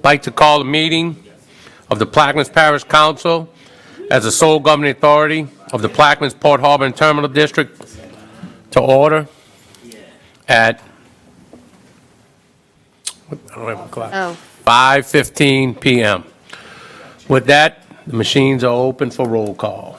like to call the meeting of the Plaquemines Parish Council as the sole governing authority of the Plaquemines Port Harbor and Terminal District to order at, I don't have a clock. 5:15 p.m. With that, the machines are open for roll call.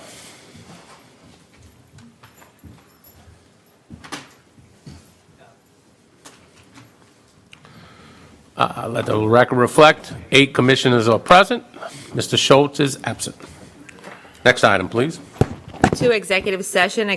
Let the record reflect, 8 commissioners are present. Mr. Schultz is absent. Next item, please. To executive session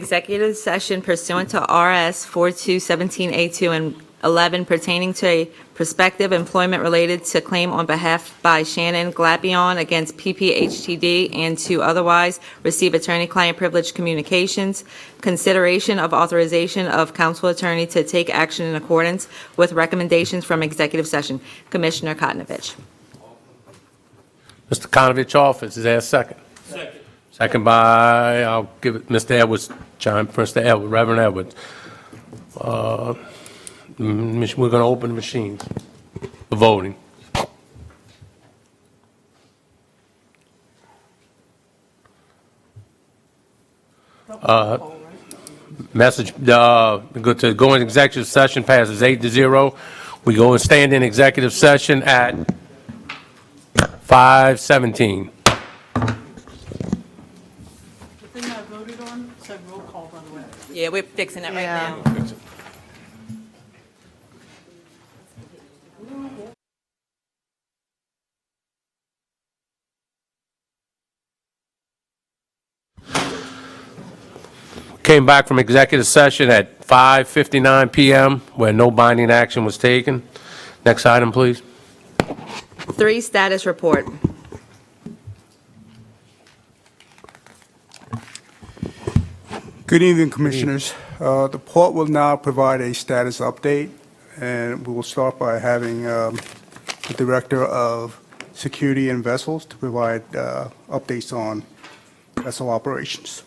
pursuant to RS 4217A2 and 11 pertaining to a prospective employment related to claim on behalf by Shannon Glapion against PPHTD and to otherwise receive attorney-client privilege communications, consideration of authorization of council attorney to take action in accordance with recommendations from executive session. Commissioner Kotnovich. Mr. Konovich offers. Is there a second? Second. Second by, I'll give it, Mr. Edwards, Mr. Edwards, Reverend Edwards. We're going to open the machines for voting. Message, go into executive session passes 8-0. We go and stand in executive session at 5:17. The thing I voted on said roll call, by the way. Yeah, we're fixing it right now. Came back from executive session at 5:59 p.m. where no binding action was taken. Next item, please. 3, status report. Good evening, Commissioners. The Port will now provide a status update, and we will start by having the Director of Security and Vessels to provide updates on vessel operations.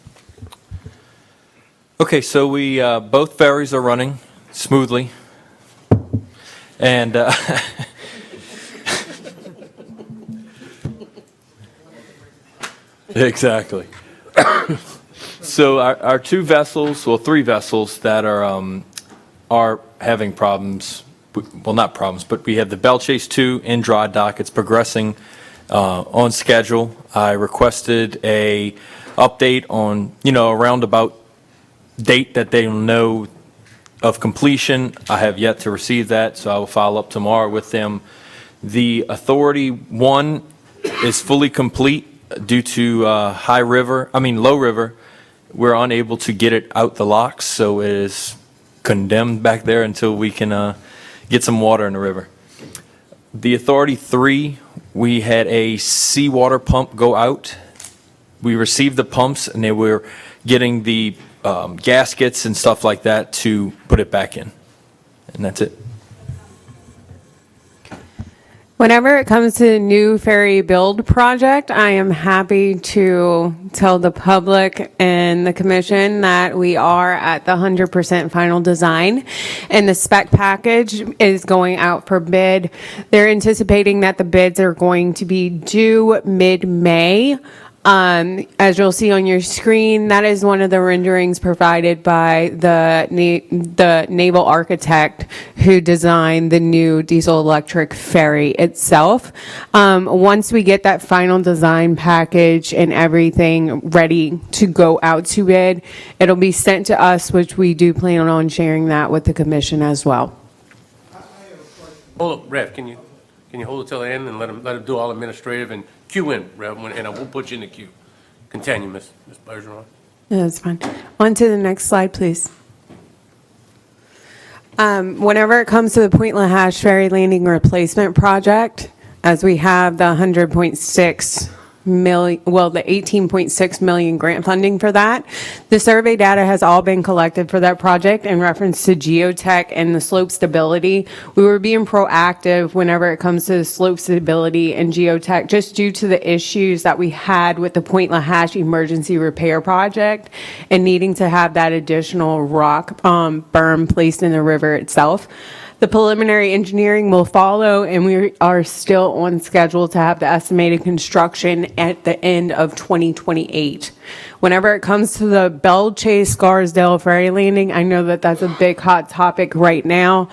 Okay, so we both ferries are running smoothly, and exactly. So our 2 vessels, well, 3 vessels that are having problems. Well, not problems, but we have the Belle Chase 2 in dry dock. It's progressing on schedule. I requested a update on, a roundabout date that they know of completion. I have yet to receive that, so I will follow up tomorrow with them. The Authority 1 is fully complete due to Low River. We're unable to get it out the locks, so it is condemned back there until we can get some water in the river. The Authority 3, we had a seawater pump go out. We received the pumps, and they were getting the gaskets and stuff like that to put it back in. And that's it. Whenever it comes to the new ferry build project, I am happy to tell the public and the commission that we are at the 100% final design, and the spec package is going out for bid. They're anticipating that the bids are going to be due mid-May. As you'll see on your screen, that is one of the renderings provided by the naval architect who designed the new diesel-electric ferry itself. Once we get that final design package and everything ready to go out to bid, it'll be sent to us, which we do plan on sharing that with the commission as well. Hold up, Rev, can you hold it till the end and let him do all administrative and queue in, Rev, and I will put you in the queue. Continue, Ms. Bergeron. Yeah, that's fine. On to the next slide, please. Whenever it comes to the Point Lahash Ferry Landing Replacement Project, as we have the 100.6 million, well, the 18.6 million grant funding for that. The survey data has all been collected for that project in reference to geotech and the slope stability. We were being proactive whenever it comes to slope stability and geotech, just due to the issues that we had with the Point Lahash emergency repair project and needing to have that additional rock berm placed in the river itself. The preliminary engineering will follow, and we are still on schedule to have the estimated construction at the end of 2028. Whenever it comes to the Belle Chase Scarsdale Ferry Landing, I know that that's a big hot topic right now.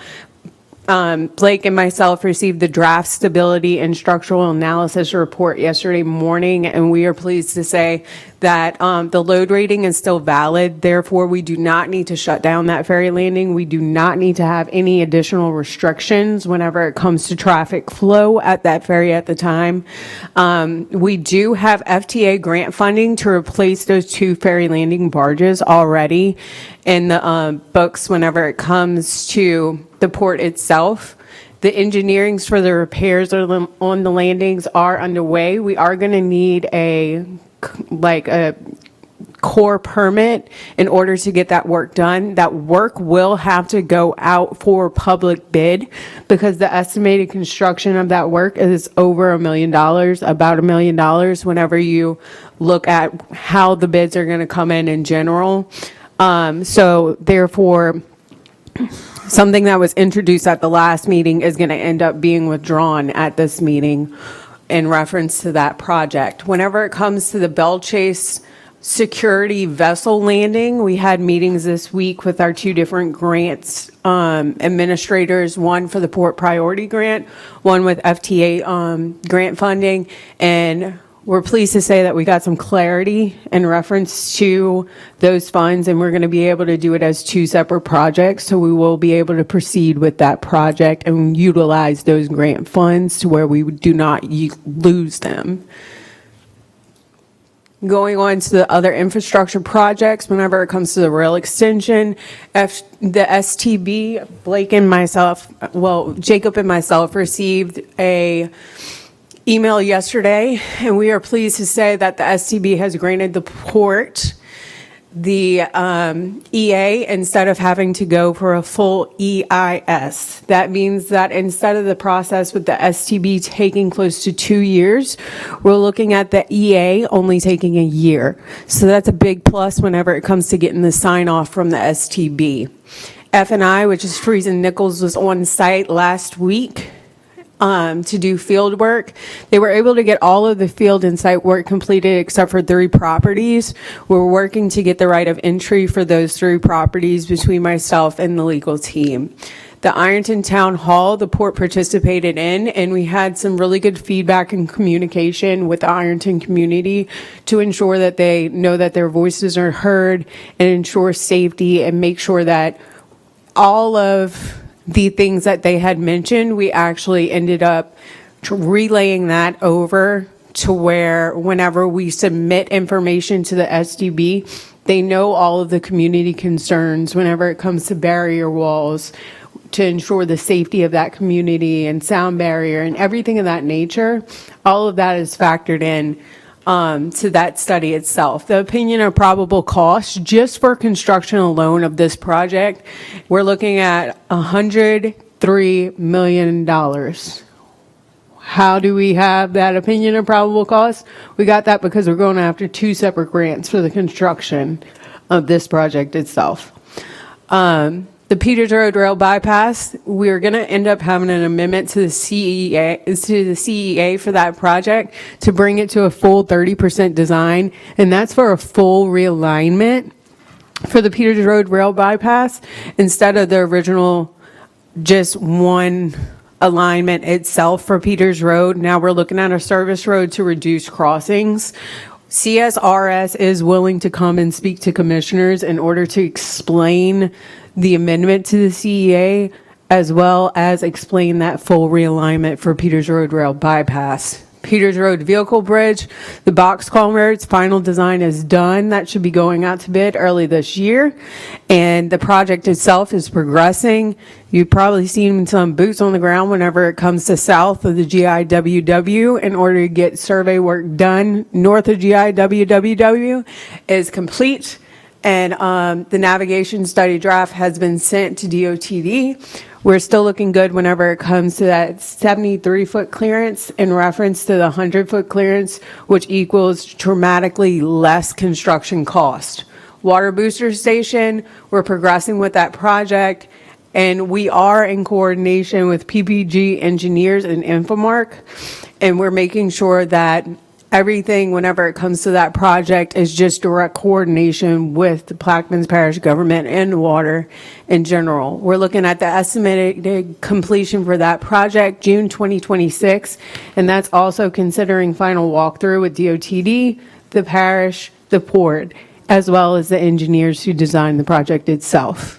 Blake and myself received the draft stability and structural analysis report yesterday morning, and we are pleased to say that the load rating is still valid. Therefore, we do not need to shut down that ferry landing. We do not need to have any additional restrictions whenever it comes to traffic flow at that ferry at the time. We do have FTA grant funding to replace those 2 ferry landing barges already in the books whenever it comes to the port itself. The engineerings for the repairs on the landings are underway. We are going to need a core permit in order to get that work done. That work will have to go out for public bid because the estimated construction of that work is over $1 million, about $1 million whenever you look at how the bids are going to come in general. So therefore, something that was introduced at the last meeting is going to end up being withdrawn at this meeting in reference to that project. Whenever it comes to the Belle Chase security vessel landing, we had meetings this week with our 2 different grants administrators, one for the Port Priority Grant, one with FTA grant funding, and we're pleased to say that we got some clarity in reference to those funds, and we're going to be able to do it as 2 separate projects. So we will be able to proceed with that project and utilize those grant funds to where we do not lose them. Going on to the other infrastructure projects, whenever it comes to the rail extension, the STB, Jacob and myself received a email yesterday, and we are pleased to say that the STB has granted the port the EA instead of having to go for a full EIS. That means that instead of the process with the STB taking close to 2 years, we're looking at the EA only taking a year. So that's a big plus whenever it comes to getting the sign off from the STB. F&I, which is Friesen Nichols, was on site last week to do field work. They were able to get all of the field and site work completed except for 3 properties. We're working to get the right of entry for those 3 properties between myself and the legal team. The Ironton Town Hall, the port participated in, and we had some really good feedback and communication with the Ironton community to ensure that they know that their voices are heard and ensure safety and make sure that all of the things that they had mentioned, we actually ended up relaying that over to where whenever we submit information to the STB, they know all of the community concerns whenever it comes to barrier walls to ensure the safety of that community and sound barrier and everything of that nature. All of that is factored in to that study itself. The opinion of probable cost, just for construction alone of this project, we're looking at $103 million. How do we have that opinion of probable cost? We got that because we're going after 2 separate grants for the construction of this project itself. The Peters Road Rail Bypass, we're going to end up having an amendment to the CEA for that project to bring it to a full 30% design, and that's for a full realignment for the Peters Road Rail Bypass instead of the original just one alignment itself for Peters Road. Now we're looking at a service road to reduce crossings. CSRS is willing to come and speak to commissioners in order to explain the amendment to the CEA, as well as explain that full realignment for Peters Road Rail Bypass. Peters Road Vehicle Bridge, the box culvert's final design is done. That should be going out to bid early this year. And the project itself is progressing. You've probably seen some boots on the ground whenever it comes to south of the GIWW in order to get survey work done. North of GIWW is complete. And the navigation study draft has been sent to DOTD. We're still looking good whenever it comes to that 73-foot clearance in reference to the 100-foot clearance, which equals dramatically less construction cost. Water booster station, we're progressing with that project. And we are in coordination with PPG Engineers and Infomark. And we're making sure that everything, whenever it comes to that project, is just direct coordination with the Plaquemines Parish government and water in general. We're looking at the estimated completion for that project, June 2026. And that's also considering final walkthrough with DOTD, the parish, the port, as well as the engineers who designed the project itself.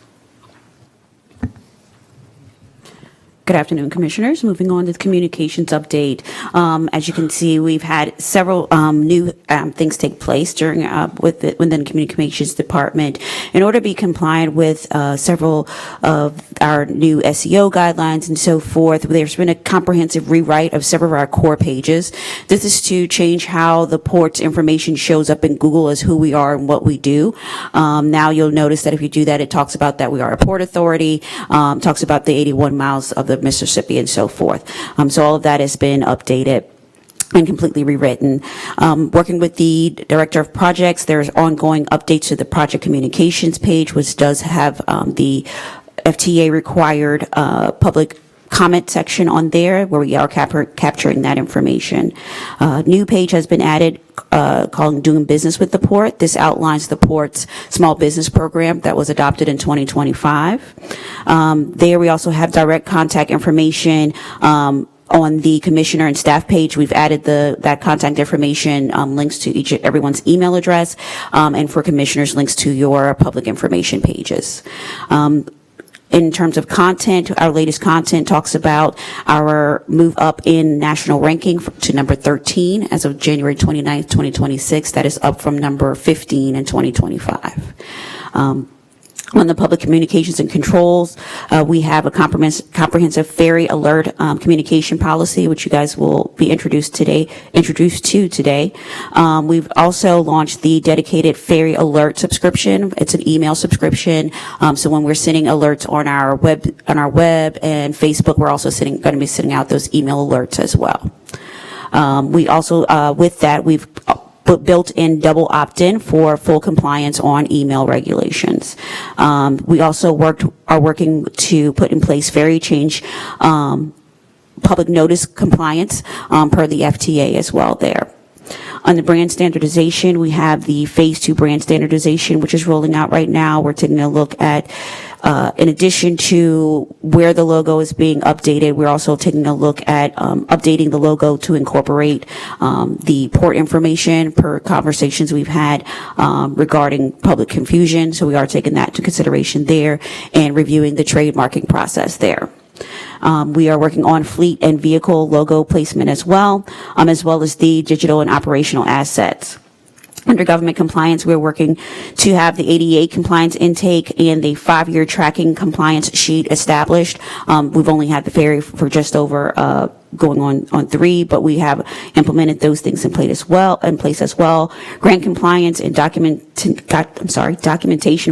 Good afternoon, Commissioners. Moving on to the communications update. As you can see, we've had several new things take place during within the Communications Department. In order to be compliant with several of our new SEO guidelines and so forth, there's been a comprehensive rewrite of several of our core pages. This is to change how the port's information shows up in Google as who we are and what we do. Now you'll notice that if you do that, it talks about that we are a port authority, talks about the 81 miles of the Mississippi and so forth. So all of that has been updated and completely rewritten. Working with the Director of Projects, there's ongoing updates to the project communications page, which does have the FTA required public comment section on there where we are capturing that information. New page has been added called Doing Business with the Port. This outlines the port's small business program that was adopted in 2025. There we also have direct contact information on the commissioner and staff page. We've added that contact information, links to everyone's email address, and for commissioners, links to your public information pages. In terms of content, our latest content talks about our move up in national ranking to number 13 as of January 29th, 2026. That is up from number 15 in 2025. On the public communications and controls, we have a comprehensive ferry alert communication policy, which you guys will be introduced to today. We've also launched the dedicated ferry alert subscription. It's an email subscription. So when we're sending alerts on our web and Facebook, we're also going to be sending out those email alerts as well. We also, with that, we've built in double opt-in for full compliance on email regulations. We also are working to put in place ferry change public notice compliance per the FTA as well there. On the brand standardization, we have the phase 2 brand standardization, which is rolling out right now. We're taking a look at, in addition to where the logo is being updated, we're also taking a look at updating the logo to incorporate the port information per conversations we've had regarding public confusion. So we are taking that into consideration there and reviewing the trademarking process there. We are working on fleet and vehicle logo placement as well as the digital and operational assets. Under government compliance, we're working to have the ADA compliance intake and the 5-year tracking compliance sheet established. We've only had the ferry for just over going on 3, but we have implemented those things in place as well. Grant compliance and documentation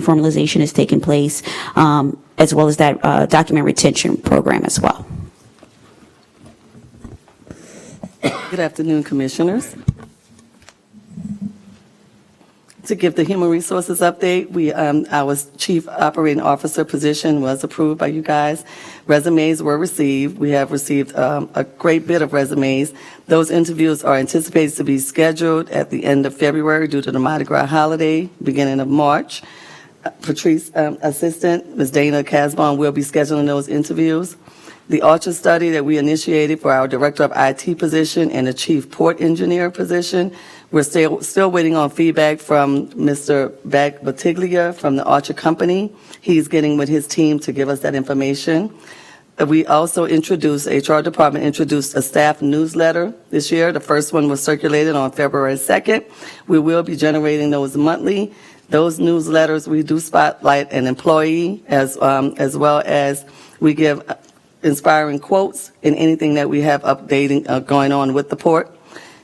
formalization has taken place, as well as that document retention program as well. Good afternoon, Commissioners. To give the Human Resources update, our Chief Operating Officer position was approved by you guys. Resumes were received. We have received a great bit of resumes. Those interviews are anticipated to be scheduled at the end of February due to the Mardi Gras holiday, beginning of March. Patrice Assistant, Ms. Dana Casbon, will be scheduling those interviews. The Ultra study that we initiated for our Director of IT position and the Chief Port Engineer position, we're still waiting on feedback from Mr. Batiglia from the Archer Company. He's getting with his team to give us that information. We also HR department introduced a staff newsletter this year. The first one was circulated on February 2nd. We will be generating those monthly. Those newsletters, we do spotlight an employee as well as we give inspiring quotes in anything that we have updating going on with the port.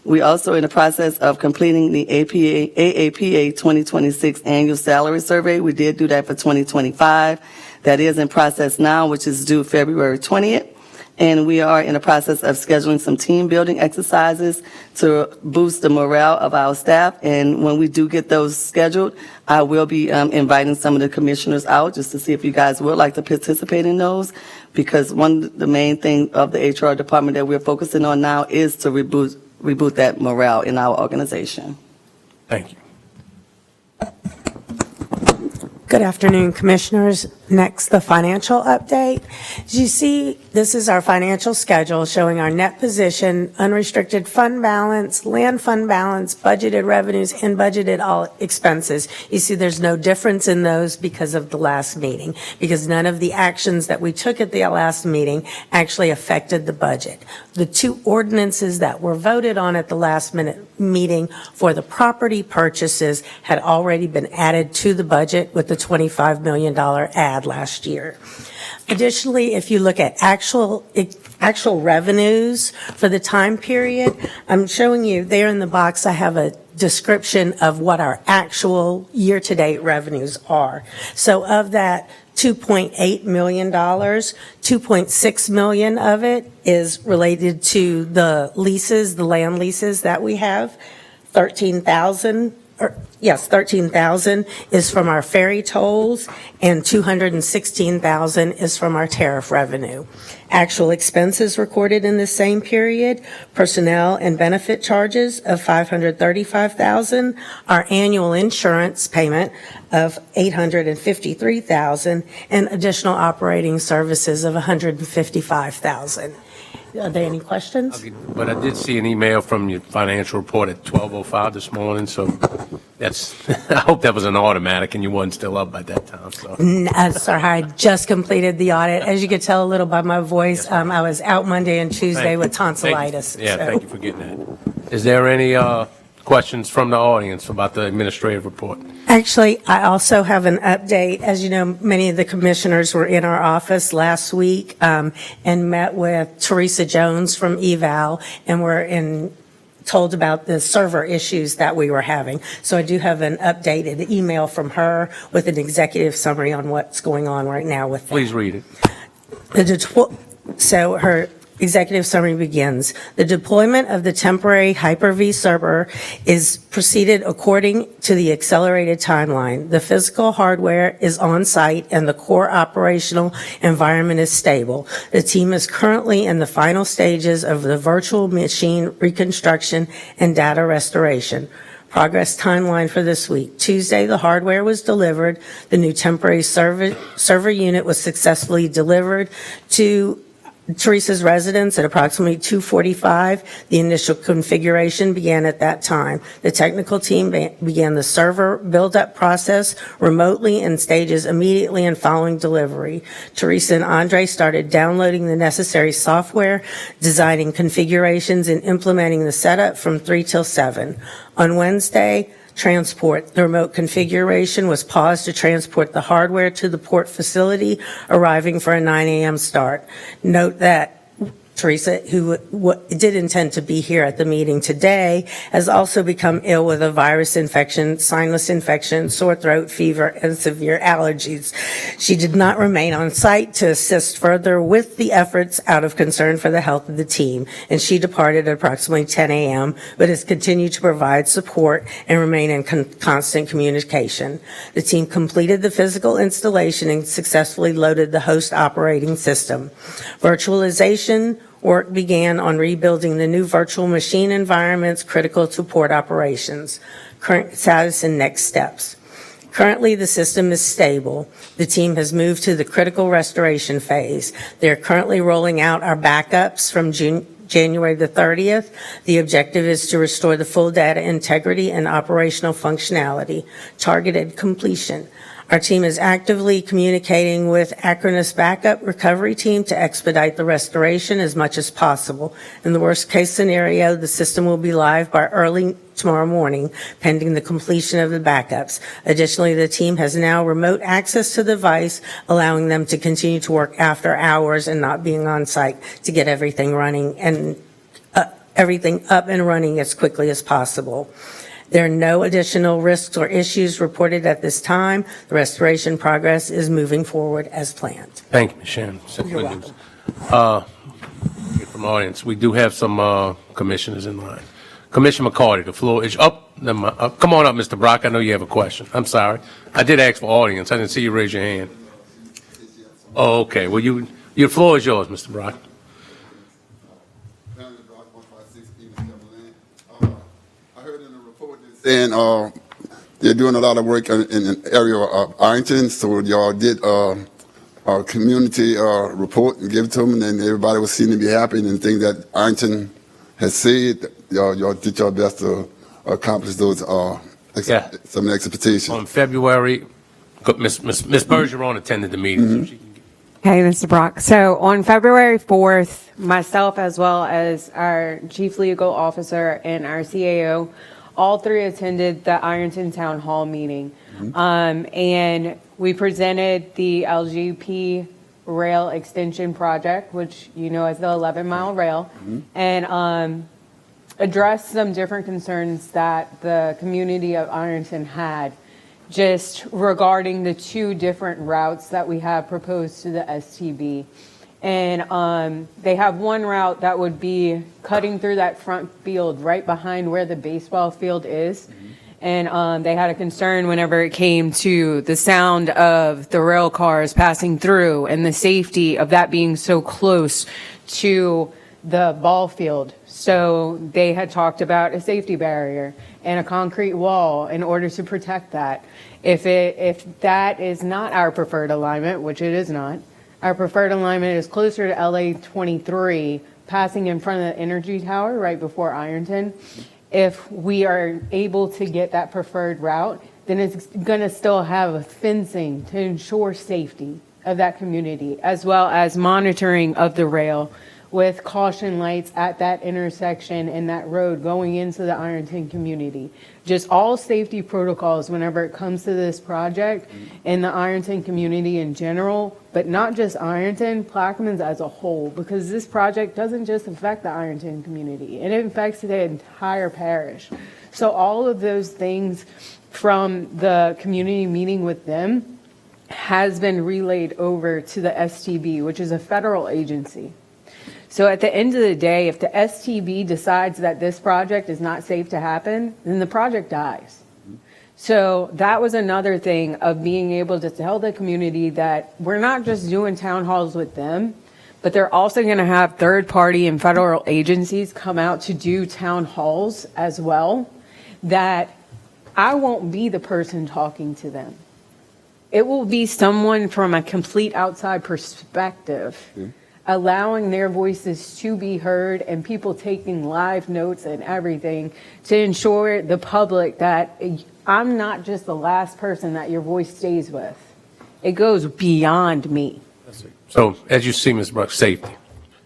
We also in the process of completing the AAPA 2026 annual salary survey. We did do that for 2025. That is in process now, which is due February 20th. And we are in the process of scheduling some team building exercises to boost the morale of our staff. And when we do get those scheduled, I will be inviting some of the commissioners out just to see if you guys would like to participate in those. Because the main thing of the HR department that we're focusing on now is to reboot that morale in our organization. Thank you. Good afternoon, Commissioners. Next, the financial update. As you see, this is our financial schedule showing our net position, unrestricted fund balance, land fund balance, budgeted revenues, and budgeted all expenses. You see there's no difference in those because of the last meeting, because none of the actions that we took at the last meeting actually affected the budget. The two ordinances that were voted on at the last minute meeting for the property purchases had already been added to the budget with the $25 million add last year. Additionally, if you look at actual revenues for the time period, I'm showing you there in the box, I have a description of what our actual year-to-date revenues are. So of that $2.8 million, $2.6 million of it is related to the leases, the land leases that we have. 13,000 is from our ferry tolls, and 216,000 is from our tariff revenue. Actual expenses recorded in the same period, personnel and benefit charges of 535,000, our annual insurance payment of 853,000, and additional operating services of 155,000. Are there any questions? But I did see an email from your financial report at 12:05 this morning, so that's, I hope that was an automatic and you weren't still up by that time, so. Sir, I just completed the audit. As you could tell a little by my voice, I was out Monday and Tuesday with tonsillitis. Yeah, so. thank you for getting that. Is there any questions from the audience about the administrative report? Actually, I also have an update. As you know, many of the commissioners were in our office last week and met with Teresa Jones from Eval, and were told about the server issues that we were having. So I do have an updated email from her with an executive summary on what's going on right now with that. Please read it. So her executive summary begins. The deployment of the temporary Hyper-V server is proceeded according to the accelerated timeline. The physical hardware is on site and the core operational environment is stable. The team is currently in the final stages of the virtual machine reconstruction and data restoration. Progress timeline for this week. Tuesday, the hardware was delivered. The new temporary server unit was successfully delivered to Teresa's residence at approximately 2:45. The initial configuration began at that time. The technical team began the server build-up process remotely in stages immediately and following delivery. Teresa and Andre started downloading the necessary software, designing configurations, and implementing the setup from 3 till 7. On Wednesday, transport. The remote configuration was paused to transport the hardware to the port facility, arriving for a 9 a.m. start. Note that Teresa, who did intend to be here at the meeting today, has also become ill with a virus infection, sinus infection, sore throat, fever, and severe allergies. She did not remain on site to assist further with the efforts out of concern for the health of the team, and she departed at approximately 10 a.m., but has continued to provide support and remain in constant communication. The team completed the physical installation and successfully loaded the host operating system. Virtualization work began on rebuilding the new virtual machine environments critical to port operations. Current status and next steps. Currently, the system is stable. The team has moved to the critical restoration phase. They're currently rolling out our backups from January the 30th. The objective is to restore the full data integrity and operational functionality. Targeted completion. Our team is actively communicating with Acronis Backup Recovery Team to expedite the restoration as much as possible. In the worst case scenario, the system will be live by early tomorrow morning, pending the completion of the backups. Additionally, the team has now remote access to the device, allowing them to continue to work after hours and not being on site to get everything running and everything up and running as quickly as possible. There are no additional risks or issues reported at this time. The restoration progress is moving forward as planned. Thank you, Ms. Shannon. You're welcome. some audience. We do have some commissioners in line. Commissioner McCarty, the floor is up. Come on up, Mr. Brock. I know you have a question. I'm sorry. I did ask for audience. I didn't see you raise your hand. Oh, okay. Well, your floor is yours, Mr. Brock. I heard in the report saying they're doing a lot of work in the area of Ironton, so y'all did a community report and give it to them, and everybody was seen to be happy, and things that Ironton has said, y'all did your best to accomplish those Yeah. some expectations. On February, Ms. Bergeron attended the meeting. So she can Hey, Mr. Brock. So on February 4th, myself as well as our chief legal officer and our CAO, all three attended the Ironton Town Hall meeting. And we presented the LGP Rail Extension Project, which you know is the 11-mile rail, and addressed some different concerns that the community of Ironton had just regarding the two different routes that we have proposed to the STB. And they have one route that would be cutting through that front field right behind where the baseball field is. And they had a concern whenever it came to the sound of the rail cars passing through and the safety of that being so close to the ball field. So they had talked about a safety barrier and a concrete wall in order to protect that. If that is not our preferred alignment, which it is not, our preferred alignment is closer to LA 23, passing in front of the Energy Tower right before Ironton. If we are able to get that preferred route, then it's going to still have fencing to ensure safety of that community, as well as monitoring of the rail with caution lights at that intersection and that road going into the Ironton community. Just all safety protocols whenever it comes to this project in the Ironton community in general, but not just Ironton, Plaquemines as a whole, because this project doesn't just affect the Ironton community, it affects the entire parish. So all of those things from the community meeting with them has been relayed over to the STB, which is a federal agency. So at the end of the day, if the STB decides that this project is not safe to happen, then the project dies. So that was another thing of being able to tell the community that we're not just doing town halls with them, but they're also going to have third party and federal agencies come out to do town halls as well, that I won't be the person talking to them. It will be someone from a complete outside perspective, allowing their voices to be heard and people taking live notes and everything to ensure the public that I'm not just the last person that your voice stays with. It goes beyond me. So, as you see, Ms. Brooks, safety.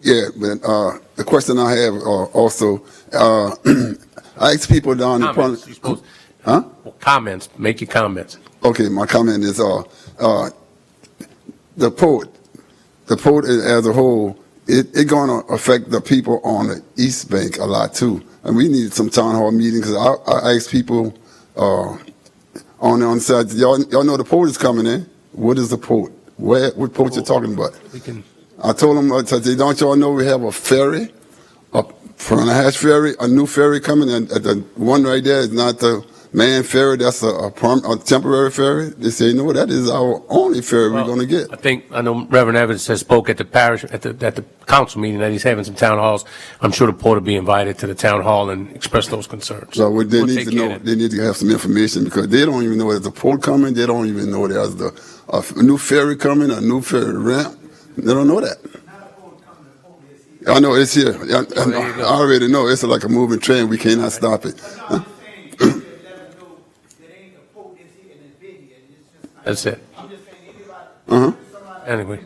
Yeah, but the question I have also, I asked people down in Comments. You're supposed- Comments. Make your comments. Okay, my comment is the port as a whole, it going to affect the people on the East Bank a lot too. And we need some town hall meetings because I asked people on the side, y'all know the port is coming in. What is the port? What port you talking about? I told them, I said, don't y'all know we have a ferry, a front of Hatch ferry, a new ferry coming, and the one right there is not the man ferry, that's a temporary ferry. They say, no, that is our only ferry we're going to get. I know Reverend Evans has spoke at the parish, at the council meeting that he's having some town halls. I'm sure the port will be invited to the town hall and express those concerns. So what they We'll need take to care know, of that. they need to have some information because they don't even know there's a port coming. They don't even know there's a new ferry coming, a new ferry ramp. They don't know that. I know it's here. I already know it's like a moving train. We cannot stop it. Huh? That's it. Anyway.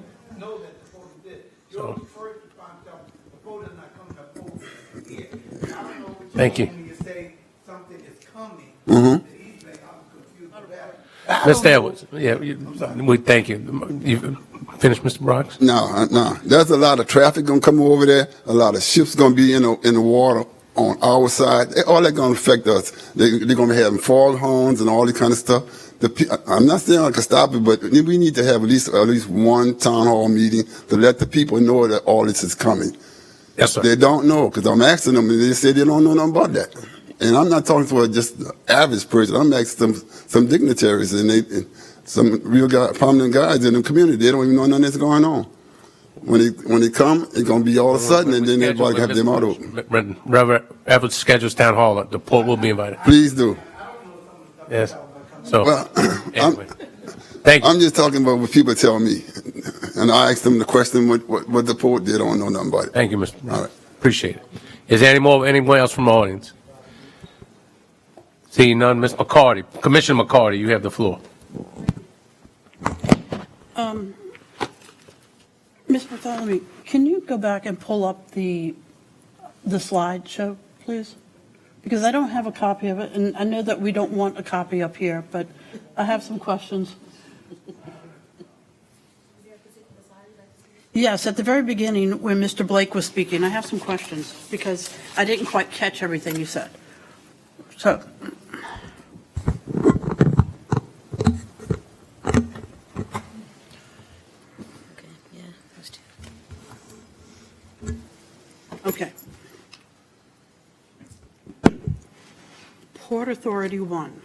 So. Thank you. Mr. Edwards, yeah, we thank you. You finished, Mr. Brooks? No. There's a lot of traffic gonna come over there. A lot of ships gonna be in the water on our side. All that gonna affect us. They're gonna be having fall horns and all this kind of stuff. I'm not saying I can stop it, but we need to have at least one town hall meeting to let the people know that all this is coming. Yes, sir. They don't know, because I'm asking them, and they say they don't know nothing about that. And I'm not talking to just the average person. I'm asking some dignitaries and some real prominent guys in the community. They don't even know nothing that's going on. When they come, it's going to be all of a sudden, and then everybody have their mouth open. Reverend Edwards schedules town hall. The port will be invited. Please do. Yes. So, Well, anyway. Thank you. I'm just talking about what people tell me. And I asked them the question what the port did. They don't know nothing about it. Thank you, Mr. All right. Appreciate it. Is there anyone else from the audience? Seeing none, Ms. McCarty, Commissioner McCarty, you have the floor. Ms. Bartholomew, can you go back and pull up the slideshow, please? Because I don't have a copy of it, and I know that we don't want a copy up here, but I have some questions. Yes, at the very beginning, when Mr. Blake was speaking, I have some questions, because I didn't quite catch everything you said. So, okay. Port Authority 1.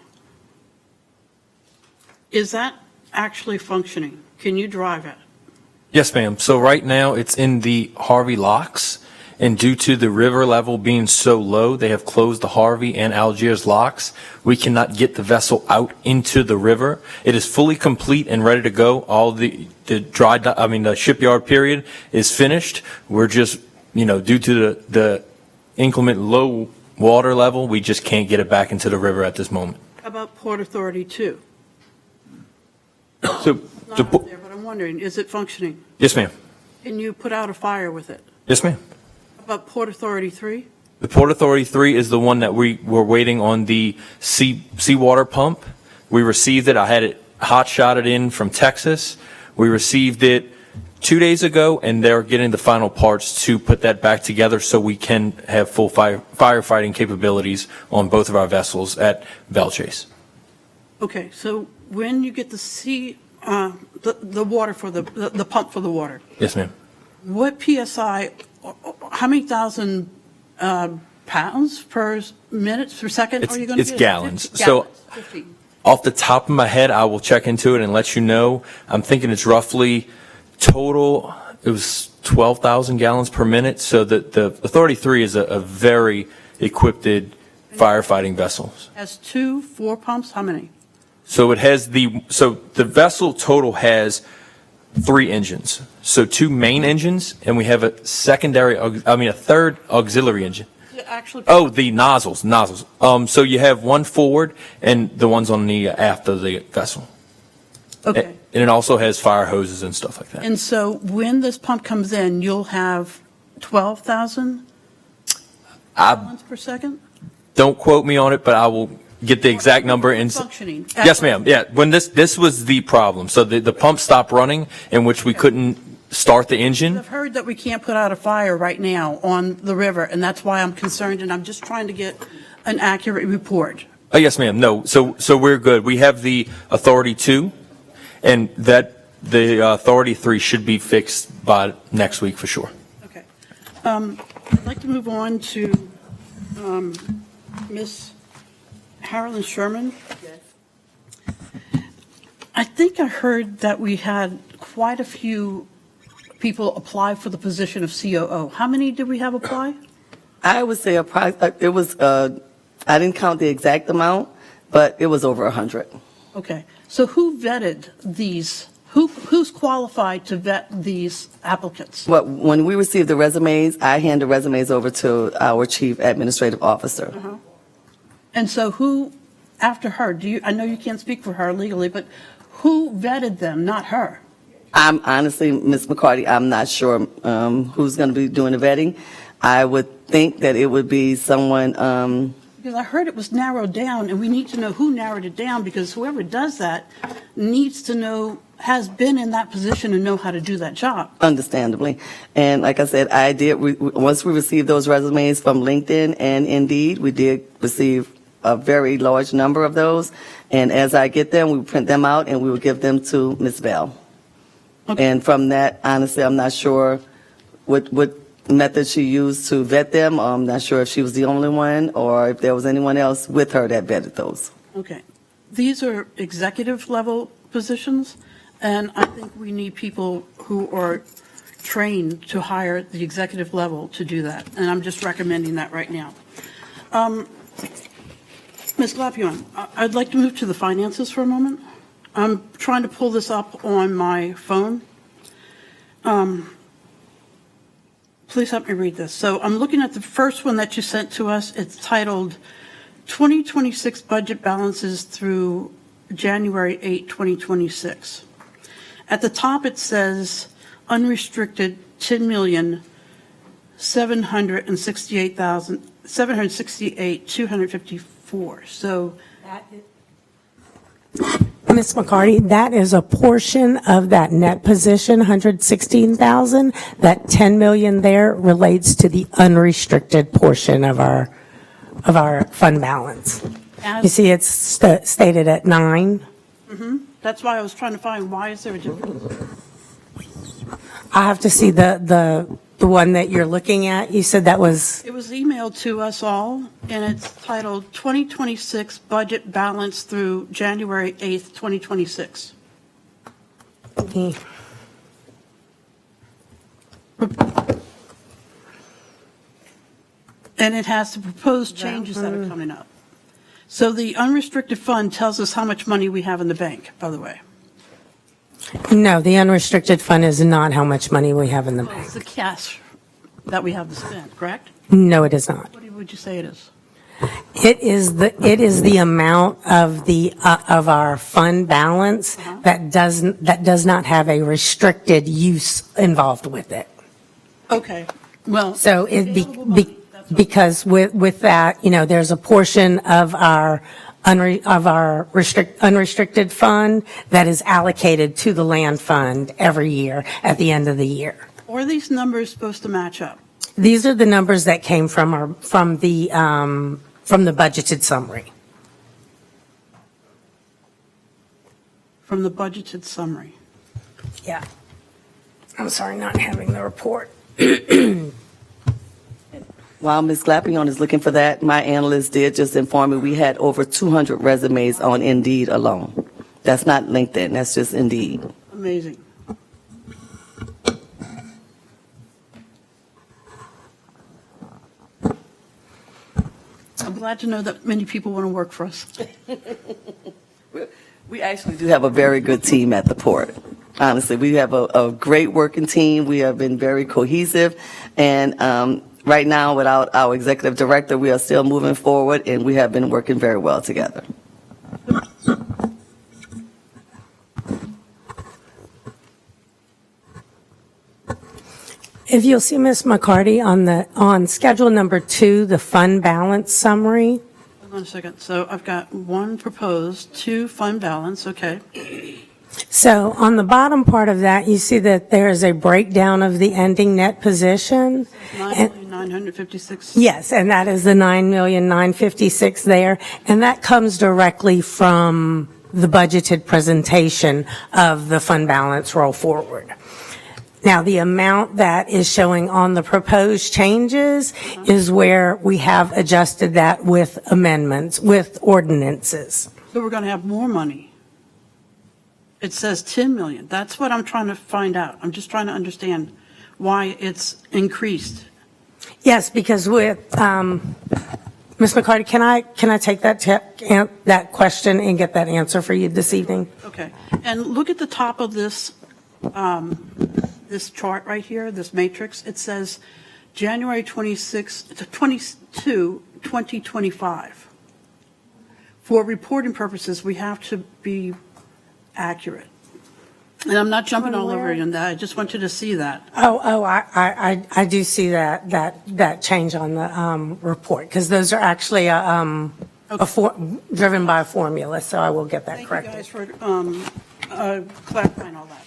Is that actually functioning? Can you drive it? Yes, ma'am. So right now, it's in the Harvey locks, and due to the river level being so low, they have closed the Harvey and Algiers locks. We cannot get the vessel out into the river. It is fully complete and ready to go. All the shipyard period is finished. We're just, due to the inclement low water level, we just can't get it back into the river at this moment. How about Port Authority 2? So, Not up there, but I'm wondering, is it functioning? yes, ma'am. Can you put out a fire with it? Yes, ma'am. How about Port Authority 3? The Port Authority 3 is the one that we were waiting on the seawater pump. We received it. I had it hot-shotted in from Texas. We received it 2 days ago, and they're getting the final parts to put that back together so we can have full firefighting capabilities on both of our vessels at Belchase. Okay, so when you get the water for the pump for the water, Yes, ma'am. what PSI, how many thousand pounds per minute, per second are you going to It's get? gallons. 50 So- gallons, 50. Off the top of my head, I will check into it and let you know. I'm thinking it's roughly total, it was 12,000 gallons per minute. So the Authority 3 is a very equipped firefighting vessel. Has 4 pumps, how many? So the vessel total has 3 engines. So 2 main engines, and we have a third auxiliary engine. Actually, Oh, the nozzles. So you have one forward and the ones on the aft of the vessel. okay. And it also has fire hoses and stuff like that. And so when this pump comes in, you'll have 12,000 I gallons per second? don't quote me on it, but I will get the exact number and Functioning. yes, ma'am. Yeah, when this was the problem. So the pump stopped running, in which we couldn't start the engine. I've heard that we can't put out a fire right now on the river, and that's why I'm concerned, and I'm just trying to get an accurate report. Oh, yes, ma'am. No, so we're good. We have the Authority 2, and the Authority 3 should be fixed by next week for sure. Okay. I'd like to move on to Ms. Harlan Sherman. I think I heard that we had quite a few people apply for the position of COO. How many did we have apply? I would say it was, I didn't count the exact amount, but it was over 100. Okay. So who vetted these? Who's qualified to vet these applicants? But when we received the resumes, I hand the resumes over to our chief administrative officer. And so who, after her, I know you can't speak for her legally, but who vetted them, not her? I'm honestly, Ms. McCarty, I'm not sure who's going to be doing the vetting. I would think that it would be someone, Because I heard it was narrowed down, and we need to know who narrowed it down, because whoever does that needs to know, has been in that position and know how to do that job. understandably. And like I said, once we received those resumes from LinkedIn and Indeed, we did receive a very large number of those. And as I get them, we print them out and we will give them to Ms. Bell. Okay. And from that, honestly, I'm not sure what method she used to vet them. I'm not sure if she was the only one or if there was anyone else with her that vetted those. Okay. These are executive level positions, and I think we need people who are trained to hire at the executive level to do that, and I'm just recommending that right now. Ms. Glapion, I'd like to move to the finances for a moment. I'm trying to pull this up on my phone. Please help me read this. So I'm looking at the first one that you sent to us. It's titled 2026 Budget Balances through January 8, 2026. At the top, it says unrestricted $10,768,254. So Ms. McCarty, that is a portion of that net position, 116,000. That 10 million there relates to the unrestricted portion of our fund balance. You see, it's stated at 9. that's why I was trying to find, why is there a difference? I have to see the one that you're looking at. You said that was, It was emailed to us all, and it's titled 2026 Budget Balance through January 8th, 2026. And it has the proposed changes that are coming up. So the unrestricted fund tells us how much money we have in the bank, by the way. no, the unrestricted fund is not how much money we have in the It's bank. the cash that we have to spend, correct? No, it is not. What would you say it is? It is the amount of of our fund balance that does not have a restricted use involved with it. Okay, well. So available money, that's what- because with that, there's a portion of our unrestricted fund that is allocated to the land fund every year at the end of the year. Or are these numbers supposed to match up? These are the numbers that came from the budgeted summary. From the budgeted summary. Yeah. I'm sorry, not having the report. While Ms. Glapion is looking for that, my analyst did just inform me we had over 200 resumes on Indeed alone. That's not LinkedIn, that's just Indeed. Amazing. I'm glad to know that many people want to work for us. We actually do have a very good team at the port. Honestly, we have a great working team. We have been very cohesive. And right now, without our executive director, we are still moving forward, and we have been working very well together. If you'll see Ms. McCarty on schedule number 2, the fund balance summary. Hold on a second. So I've got 1 proposed, 2 fund balance, okay. So on the bottom part of that, you see that there is a breakdown of the ending net position. 9,956. Yes, and that is the 9,956,000 there, and that comes directly from the budgeted presentation of the fund balance roll forward. Now, the amount that is showing on the proposed changes is where we have adjusted that with amendments, with ordinances. So we're going to have more money. It says 10 million. That's what I'm trying to find out. I'm just trying to understand why it's increased. Yes, because with, Ms. McCarty, can I take that question and get that answer for you this evening? Okay. And look at the top of this, this chart right here, this matrix. It says January 22, 2025. For reporting purposes, we have to be accurate. And I'm not jumping all over you on that. I just want you to see that. I do see that change on the report, because those are actually driven by a formula, so I will get that Thank you corrected. guys for clarifying all that.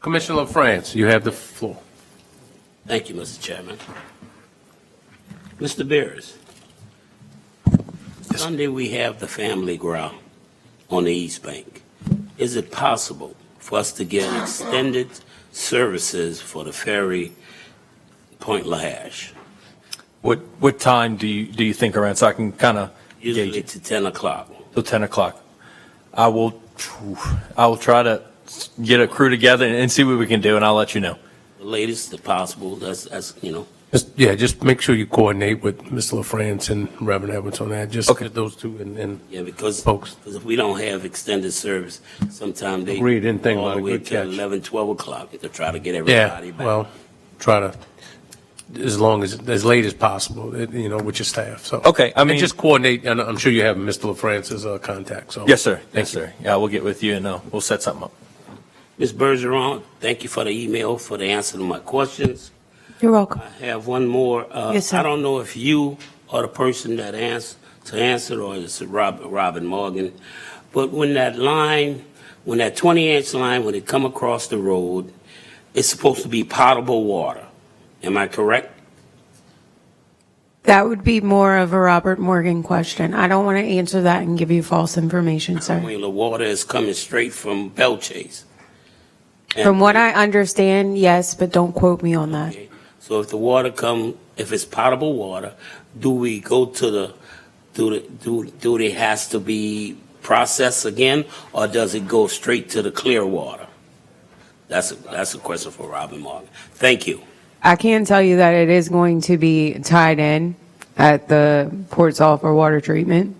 Commissioner LaFrance, you have the floor. Thank you, Mr. Chairman. Mr. Beers, Sunday we have the family growl on the East Bank. Is it possible for us to get extended services for the ferry Point Lahash. What time do you think around, so I can kind of gauge Usually it? to 10 o'clock. Till 10 o'clock. I will try to get a crew together and see what we can do, and I'll let you know. The latest, if possible, that's, Just make sure you coordinate with Mr. LaFrance and Reverend Edwards on that, just Okay. get those two and yeah, because folks. if we don't have extended service, sometimes they Agreed, didn't think all about the it, way good till catch. 11, 12 o'clock to try to get Yeah, everybody back. well, try to, as late as possible, with your staff, so. Okay, I mean- And just coordinate, and I'm sure you have Mr. LaFrance's contact, so. Yes, sir. Thank Yes, sir. Yeah, we'll get with you, and we'll set something up. Ms. Bergeron, thank you for the email, for the answer to my questions. You're welcome. I have one more. Yes, sir. I don't know if you are the person that answer, or is it Robin Morgan, but when that 20-inch line, when it come across the road, it's supposed to be potable water. Am I correct? That would be more of a Robert Morgan question. I don't want to answer that and give you false information, I sir. mean, the water is coming straight from Belchase. From what I understand, yes, but don't quote me on that. Okay. So if the water if it's potable water, do we go to do it has to be processed again, or does it go straight to the clear water? That's a question for Robin Morgan. Thank you. I can tell you that it is going to be tied in at the Port Sulphur Water Treatment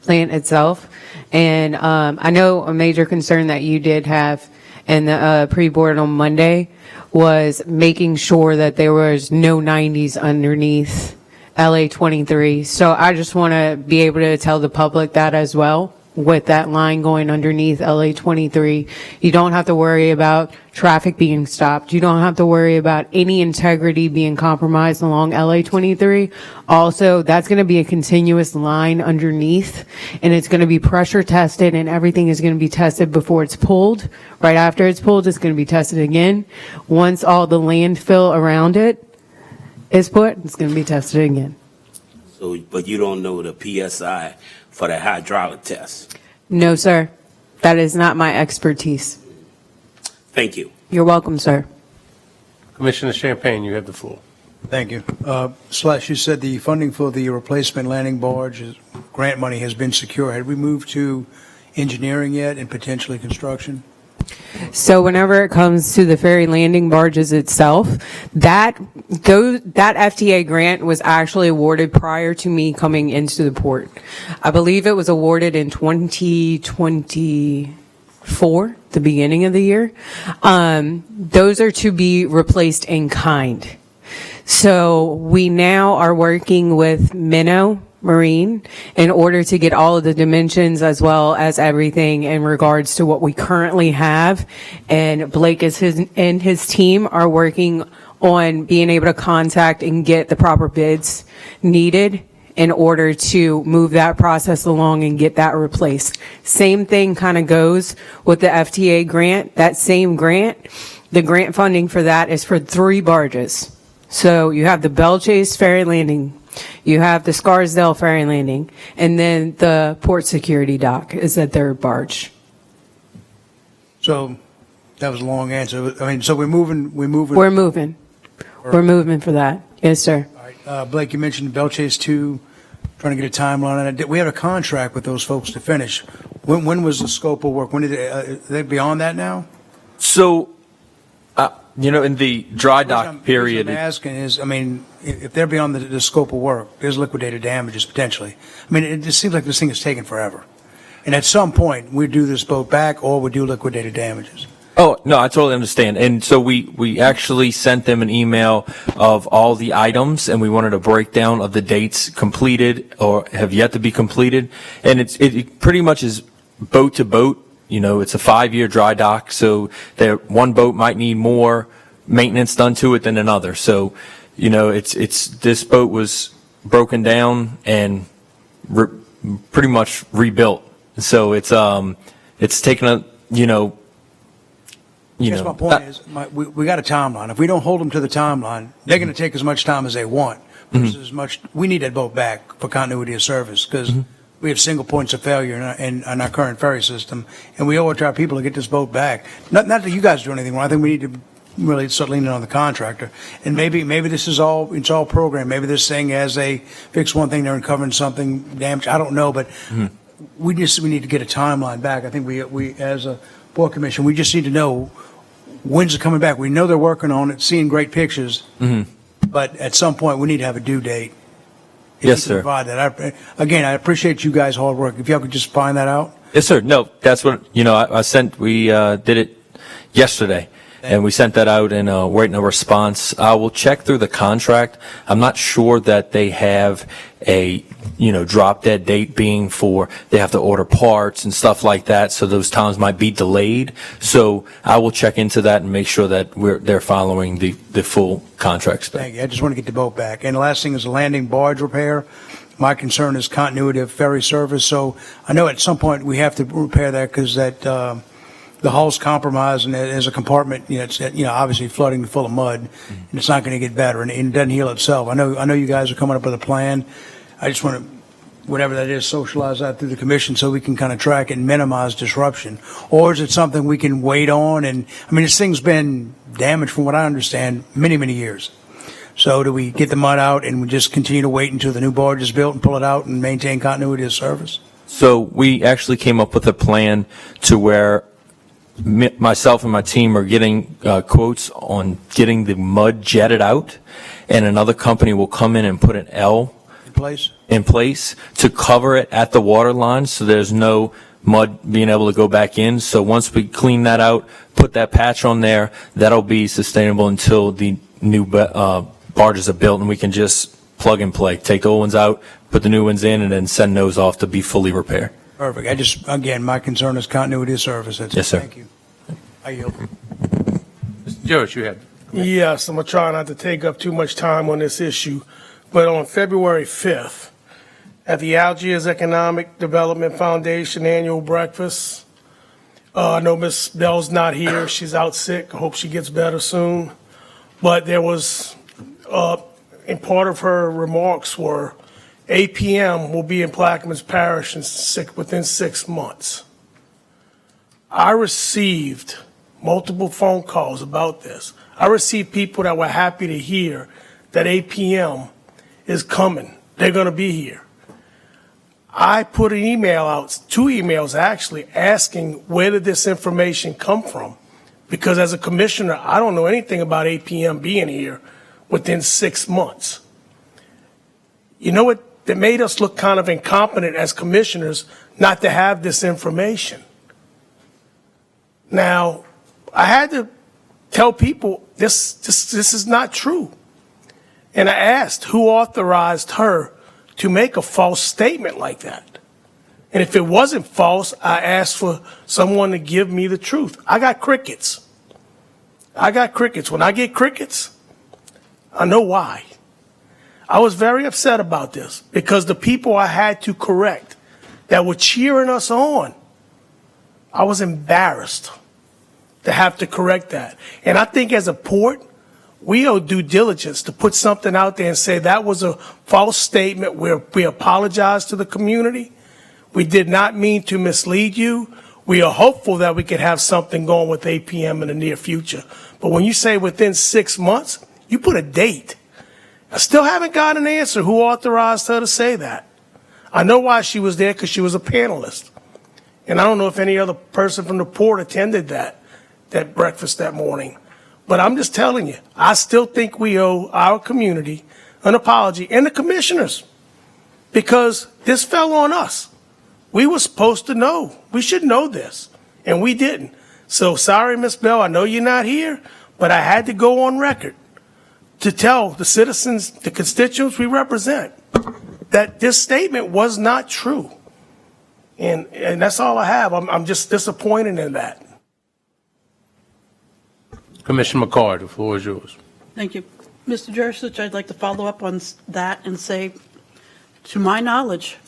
Plant itself. And I know a major concern that you did have in the pre-board on Monday was making sure that there was no 90s underneath LA 23. So I just want to be able to tell the public that as well. With that line going underneath LA 23, you don't have to worry about traffic being stopped. You don't have to worry about any integrity being compromised along LA 23. Also, that's going to be a continuous line underneath, and it's going to be pressure tested, and everything is going to be tested before it's pulled. Right after it's pulled, it's going to be tested again. Once all the landfill around it is put, it's going to be tested again. So, but you don't know the PSI for the hydraulic test. No, sir. That is not my expertise. Thank you. You're welcome, sir. Commissioner Champagne, you have the floor. Thank you. Slash, you said the funding for the replacement landing barge, grant money has been secure. Had we moved to engineering yet and potentially construction? So whenever it comes to the ferry landing barges itself, that FTA grant was actually awarded prior to me coming into the port. I believe it was awarded in 2024, the beginning of the year. Those are to be replaced in kind. So we now are working with Minnow Marine in order to get all of the dimensions as well as everything in regards to what we currently have. And Blake and his team are working on being able to contact and get the proper bids needed in order to move that process along and get that replaced. Same thing kind of goes with the FTA grant. That same grant, the grant funding for that is for 3 barges. So you have the Belchase Ferry Landing, you have the Scarsdale Ferry Landing, and then the Port Security Dock is the 3rd barge. So that was a long answer. I mean, so we're moving. We're moving. We're moving for that. Yes, sir. All right. Blake, you mentioned Belchase 2, trying to get a timeline on it. We have a contract with those folks to finish. When was the scope of work? When did they beyond that now? So, in the dry dock period. What I'm asking is, I mean, if they're beyond the scope of work, there's liquidated damages potentially. I mean, it just seems like this thing is taking forever. And at some point, we do this boat back or we do liquidated damages. Oh, no, I totally understand. And so we actually sent them an email of all the items, and we wanted a breakdown of the dates completed or have yet to be completed. And it pretty much is boat to boat. It's a 5-year dry dock, so one boat might need more maintenance done to it than another. So, it's this boat was broken down and pretty much rebuilt. So it's taken a, I guess my point is, we got a timeline. If we don't hold them to the timeline, they're going to take as much time as they want. Versus as much, we need that boat back for continuity of service because we have single points of failure in our current ferry system, and we owe it to our people to get this boat back. Not that you guys do anything wrong. I think we need to really start leaning on the contractor. And maybe this is all, it's all programmed. Maybe this thing, as they fix one thing, they're uncovering something damage. I don't know, but we need to get a timeline back. I think we as a board commission, we just need to know when's it coming back. We know they're working on it, seeing great pictures, but at some point we need to have a due date. If Yes, you can sir. provide that. Again, I appreciate you guys' hard work. If y'all could just find that out. Yes, sir. No, that's what, we did it yesterday, and we sent that out and waiting a response. I will check through the contract. I'm not sure that they have a, drop dead date being for, they have to order parts and stuff like that, so those times might be delayed. So I will check into that and make sure that they're following the full contract spec. Thank you. I just want to get the boat back. And the last thing is the landing barge repair. My concern is continuity of ferry service. So I know at some point we have to repair that because the hull's compromised and there's a compartment, it's obviously flooding full of mud, and it's not going to get better, and it doesn't heal itself. I know you guys are coming up with a plan. I just want to, whatever that is, socialize that through the commission so we can kind of track and minimize disruption. Or is it something we can wait on? And this thing's been damaged, from what I understand, many, many years. So do we get the mud out and we just continue to wait until the new barge is built and pull it out and maintain continuity of service? So we actually came up with a plan to where myself and my team are getting quotes on getting the mud jetted out, and another company will come in and put an L In place? to cover it at the water line, so there's no mud being able to go back in. So once we clean that out, put that patch on there, that'll be sustainable until the new barges are built, and we can just plug and play. Take the old ones out, put the new ones in, and then send those off to be fully repaired. Perfect. Again, my concern is continuity of service. That's it. Yes, sir. Thank you. I yield. Mr. Jurish, you had. Yes, I'm going to try not to take up too much time on this issue, but on February 5th, at the Algiers Economic Development Foundation annual breakfast, I know Ms. Bell's not here. She's out sick. I hope she gets better soon. But there was, and part of her remarks were, APM will be in Plaquemines Parish within 6 months. I received multiple phone calls about this. I received people that were happy to hear that APM is coming. They're going to be here. I put an email out, 2 emails actually, asking where did this information come from? Because as a commissioner, I don't know anything about APM being here within 6 months. You know what? That made us look kind of incompetent as commissioners not to have this information. Now, I had to tell people this is not true. And I asked who authorized her to make a false statement like that. And if it wasn't false, I asked for someone to give me the truth. I got crickets. When I get crickets, I know why. I was very upset about this because the people I had to correct that were cheering us on, I was embarrassed to have to correct that. And I think as a port, we owe due diligence to put something out there and say that was a false statement where we apologize to the community. We did not mean to mislead you. We are hopeful that we could have something going with APM in the near future. But when you say within 6 months, you put a date. I still haven't got an answer who authorized her to say that. I know why she was there, because she was a panelist. And I don't know if any other person from the port attended that breakfast that morning. But I'm just telling you, I still think we owe our community an apology, and the commissioners, because this fell on us. We were supposed to know. We should know this, and we didn't. So sorry, Ms. Bell, I know you're not here, but I had to go on record to tell the citizens, the constituents we represent, that this statement was not true. And that's all I have. I'm just disappointed in that. Commissioner McCord, the floor is yours. Thank you. Mr. Jurist, I'd like to follow up on that and say, to my knowledge,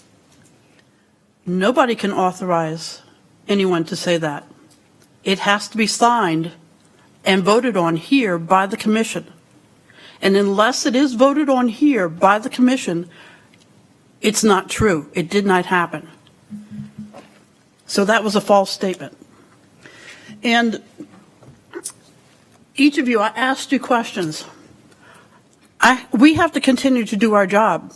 nobody can authorize anyone to say that. It has to be signed and voted on here by the commission. And unless it is voted on here by the commission, it's not true. It did not happen. So that was a false statement. And each of you, I asked you questions. We have to continue to do our job.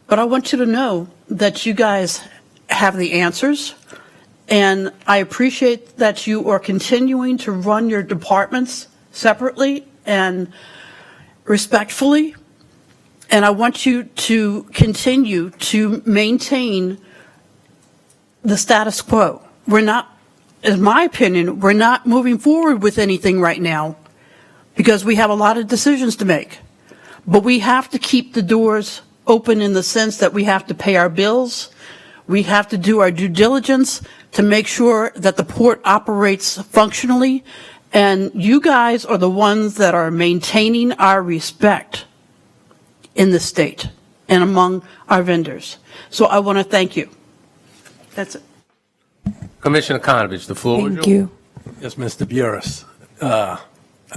But I want you to know that you guys have the answers, and I appreciate that you are continuing to run your departments separately and respectfully, and I want you to continue to maintain the status quo. We're not, in my opinion, we're not moving forward with anything right now because we have a lot of decisions to make. But we have to keep the doors open in the sense that we have to pay our bills. We have to do our due diligence to make sure that the port operates functionally. And you guys are the ones that are maintaining our respect in the state and among our vendors. So I want to thank you. That's it. Commissioner Konovich, the floor is yours. Thank you. Yes, Mr. Burris. I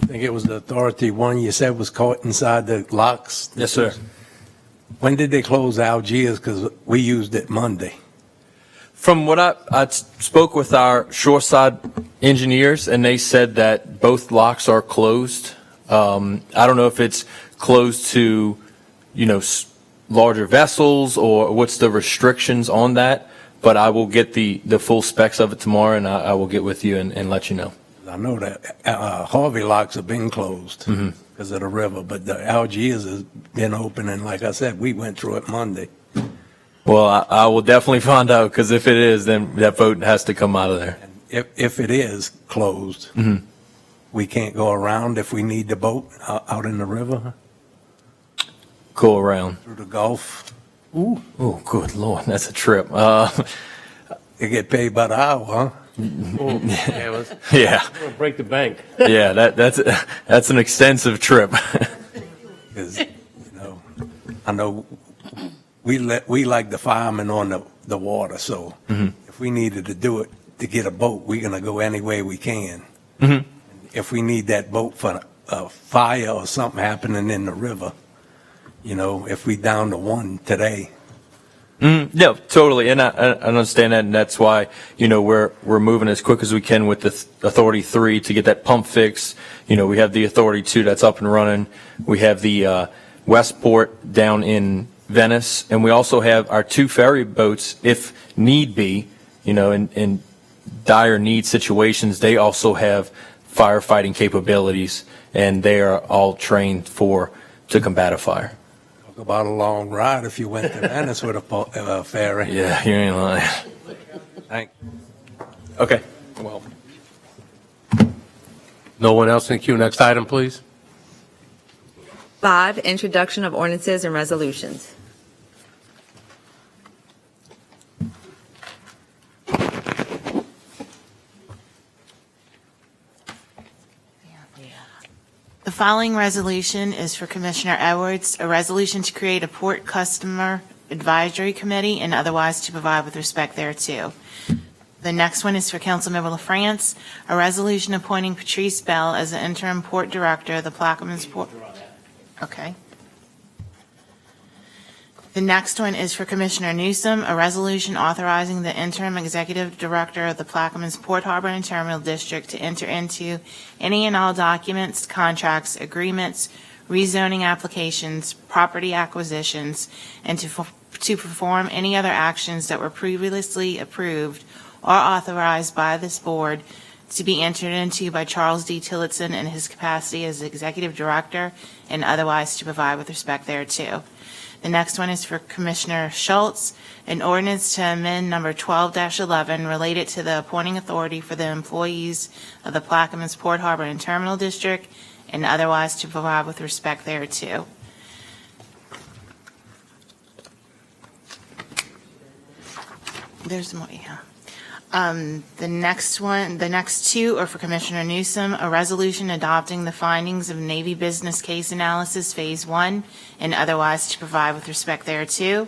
think it was the Authority One you said was caught inside the locks. Yes, sir. When did they close Algiers? Because we used it Monday. From what I spoke with our shoreside engineers, and they said that both locks are closed. I don't know if it's closed to, larger vessels or what's the restrictions on that, but I will get the full specs of it tomorrow, and I will get with you and let you know. I know that Harvey locks have been closed because of the river, but the Algiers has been open, and like I said, we went through it Monday. Well, I will definitely find out, because if it is, then that boat has to come out of there. If it is closed, we can't go around if we need the boat out in the river Go around. through the Gulf. Oh, good Lord, that's a trip. They get paid by the hour, huh? Yeah, Yeah, break the bank. yeah, that's an extensive trip. Because, I know we like the firemen on the water, so if we needed to do it to get a boat, we're gonna go any way we can. If we need that boat for a fire or something happening in the river, if we down to one today. No, totally, and I understand that, and that's why we're moving as quick as we can with the Authority 3 to get that pump fixed. We have the Authority 2 that's up and running. We have the Westport down in Venice, and we also have our 2 ferry boats, if need be. In dire need situations, they also have firefighting capabilities, and they are all trained to combat a fire. Talk about a long ride if you went to Venice with a ferry. Yeah, you ain't lying. Thank Okay. Well, No one else in queue. Next item, please. 5, introduction of ordinances and resolutions. The following resolution is for Commissioner Edwards, a resolution to create a Port Customer Advisory Committee and otherwise to provide with respect thereto. The next one is for Councilmember LaFrance, a resolution appointing Patrice Bell as the interim Port Director of the Plaquemines Port. Okay. The next one is for Commissioner Newsom, a resolution authorizing the interim executive director of the Plaquemines Port Harbor and Terminal District to enter into any and all documents, contracts, agreements, rezoning applications, property acquisitions, and to perform any other actions that were previously approved or authorized by this board to be entered into by Charles D. Tillotson in his capacity as executive director and otherwise to provide with respect thereto. The next one is for Commissioner Schultz, an ordinance to amend number 12-11 related to the appointing authority for the employees of the Plaquemines Port Harbor and Terminal District and otherwise to provide with respect thereto. There's more, yeah. The next two are for Commissioner Newsom, a resolution adopting the findings of Navy Business Case Analysis Phase 1 and otherwise to provide with respect thereto.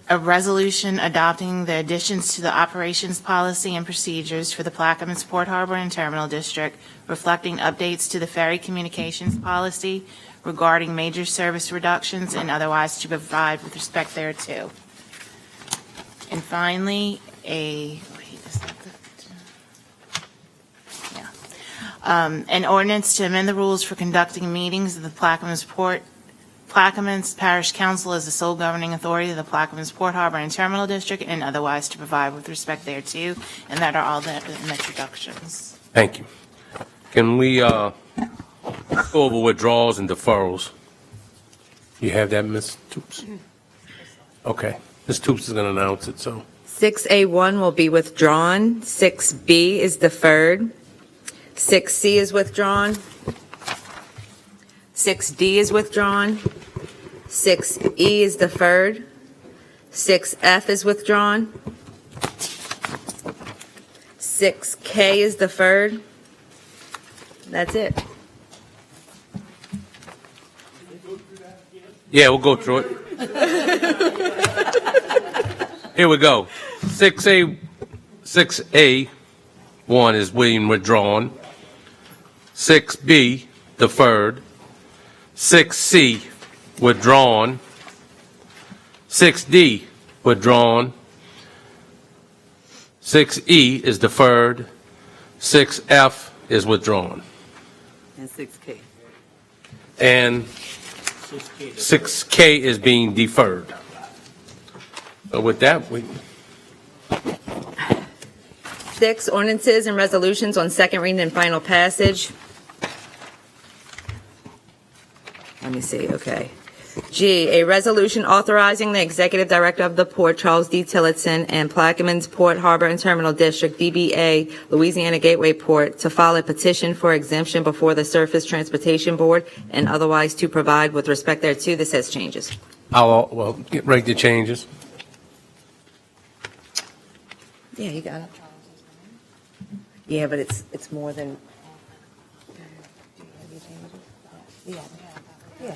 A resolution adopting the additions to the operations policy and procedures for the Plaquemines Port Harbor and Terminal District, reflecting updates to the ferry communications policy regarding major service reductions and otherwise to provide with respect thereto. And finally, An ordinance to amend the rules for conducting meetings of the Plaquemines Parish Council as the sole governing authority of the Plaquemines Port Harbor and Terminal District, and otherwise to provide with respect thereto. And that are all the introductions. Thank you. Can we go over withdrawals and deferrals? You have that, Ms. Toops? Okay. Ms. Toops is going to announce it, so. 6A1 will be withdrawn. 6B is deferred. 6C is withdrawn. 6D is withdrawn. 6E is deferred. 6F is withdrawn. 6K is deferred. That's it. Yeah, we'll go through it. Here we go. 6A1 is being withdrawn. 6B, deferred. 6C, withdrawn. 6D, withdrawn. 6E is deferred. 6F is withdrawn. And 6K. And 6K is being deferred. So with that, we 6, ordinances and resolutions on second reading and final passage. Let me see, okay. G, a resolution authorizing the executive director of the port, Charles D. Tillotson, and Plaquemines Port Harbor and Terminal District, DBA Louisiana Gateway Port, to file a petition for exemption before the Surface Transportation Board and otherwise to provide with respect thereto. This has changes. I'll get right to changes. Yeah, you got it. Yeah, but it's more than. Yeah. Yeah.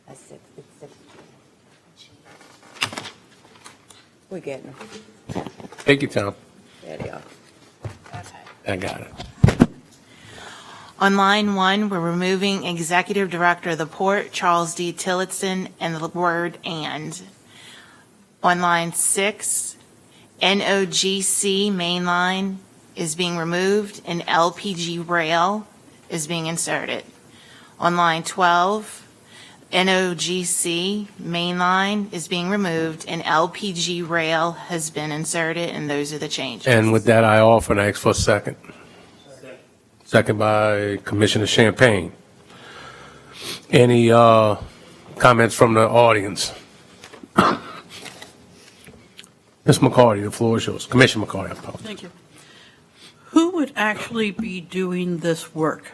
That's 6. It's 6. We're getting them. Take your time. There they are. I got it. On line 1, we're removing Executive Director of the Port, Charles D. Tillotson, and the word "and." On line 6, NOGC mainline is being removed and LPG rail is being inserted. On line 12, NOGC mainline is being removed and LPG rail has been inserted, and those are the changes. And with that, I offer and ask for a second. Second by Commissioner Champagne. Any comments from the audience? Ms. McCarty, the floor is yours. Commissioner McCarty, I apologize. Thank you. Who would actually be doing this work?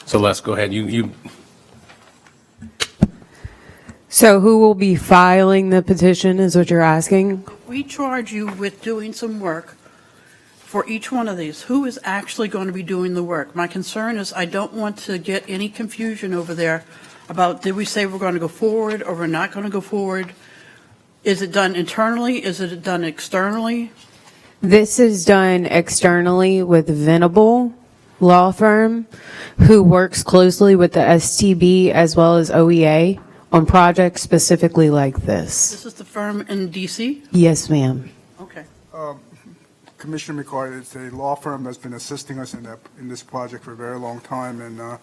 Celeste, go ahead. You. So who will be filing the petition is what you're asking? We charge you with doing some work for each one of these. Who is actually going to be doing the work? My concern is I don't want to get any confusion over there about, did we say we're going to go forward or we're not going to go forward? Is it done internally? Is it done externally? This is done externally with Venable Law Firm, who works closely with the STB as well as OEA on projects specifically like this. This is the firm in DC? Yes, ma'am. Okay. Commissioner McCarty, it's a law firm that's been assisting us in this project for a very long time, and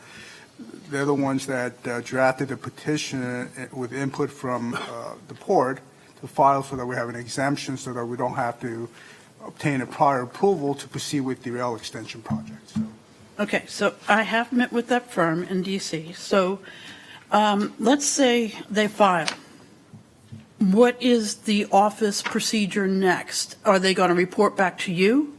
they're the ones that drafted the petition with input from the port to file so that we have an exemption so that we don't have to obtain a prior approval to proceed with the rail extension project. So. Okay, so I have met with that firm in DC. So let's say they file. What is the office procedure next? Are they going to report back to you?